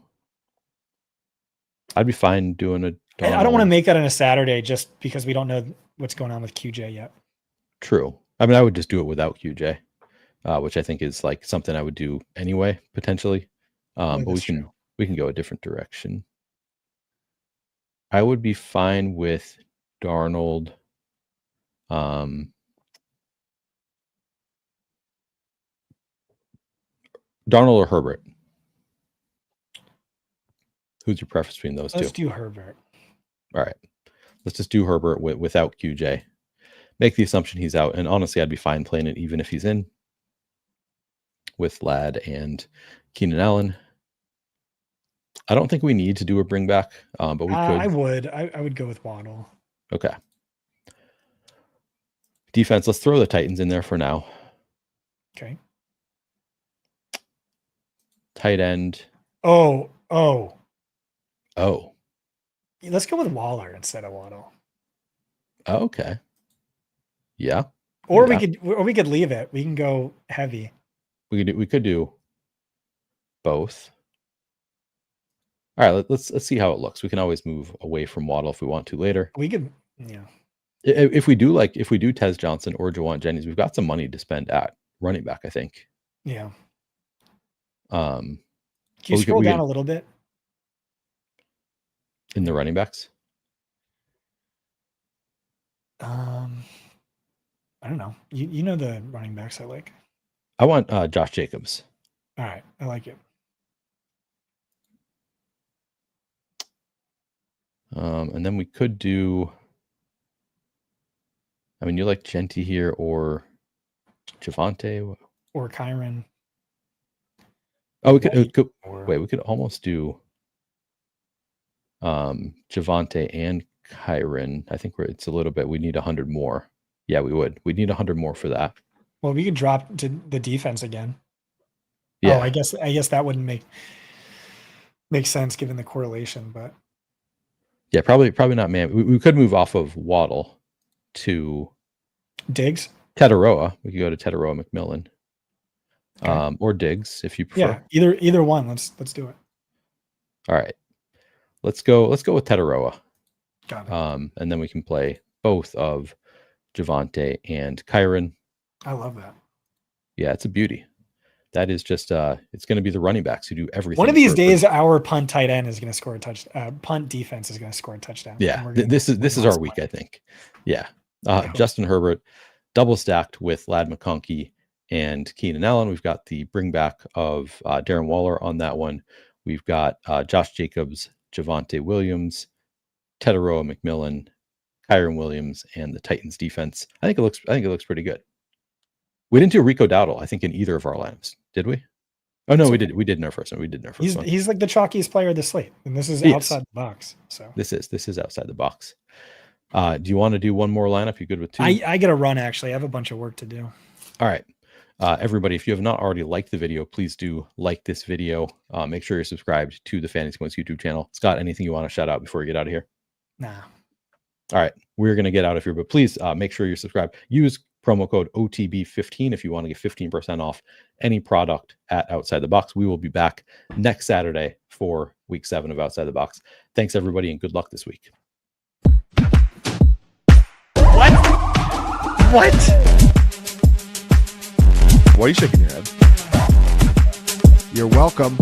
I'd be fine doing a Darnold. I don't want to make that on a Saturday just because we don't know what's going on with QJ yet. True. I mean, I would just do it without QJ, which I think is like something I would do anyway, potentially. But we can go a different direction. I would be fine with Darnold. Darnold or Herbert? Who's your preference between those two? Let's do Herbert. All right. Let's just do Herbert without QJ. Make the assumption he's out. And honestly, I'd be fine playing it even if he's in with Ladd and Keenan Allen. I don't think we need to do a bring back, but we could. I would go with Waddle. Okay. Defense, let's throw the Titans in there for now. Okay. Tight end. Oh. Let's go with Waller instead of Waddle. Okay. Yeah. Or we could leave it. We can go heavy. We could do both. All right, let's see how it looks. We can always move away from Waddle if we want to later. We could Yeah. If we do Tez Johnson or Jawan Jennings, we've got some money to spend at running back, I think. Yeah. Can you scroll down a little bit in the running backs? I don't know. You know the running backs I like. I want Josh Jacobs. All right, I like it. And then we could do. I mean, you like Genty here or Javonte or Kyron. Oh, we could almost do Javonte and Kyron. I think it's a little bit. We need 100 more. Yeah, we would. We'd need 100 more for that. Well, we could drop to the defense again. Yeah. Oh, I guess that wouldn't make sense given the correlation, but yeah, probably not. Man, we could move off of Waddle to Diggs, Tetaroa. We could go to Tetaroa McMillan, okay. Or Diggs if you prefer. Yeah, either one. Let's do it. All right, let's go with Tetaroa. Got it. And then we can play both of Javonte and Kyron. I love that. Yeah, it's a beauty. That is just it's going to be the running backs who do everything. One of these days, our punt tight end is going to score a touchdown. Punt defense is going to score a touchdown. Yeah, this is our week, I think. Yeah, Justin Herbert, double stacked with Ladd McConkey and Keenan Allen. We've got the bring back of Darren Waller on that one. We've got Josh Jacobs, Javonte Williams, Tetaroa McMillan, Kyron Williams, and the Titans defense. I think it looks pretty good. We didn't do Rico Dowdle, I think, in either of our lineups, did we? Oh no, we did. We did in our first one. He's like the chalkiest player of the slate, and this is outside the box. So this is outside the box. Do you want to do one more lineup? You good with two? I get a run actually. I have a bunch of work to do. All right. Everybody, if you have not already liked the video, please do like this video. Make sure you're subscribed to the Fantasy Points YouTube channel. Scott, anything you want to shout out before we get out of here? Nah. All right. We're going to get out of here, but please make sure you're subscribed. Use promo code OTB15 if you want to get 15% off any product at Outside the Box. We will be back next Saturday for week 7 of Outside the Box. Thanks, everybody, and good luck this week. What? Why are you shaking your head? You're welcome.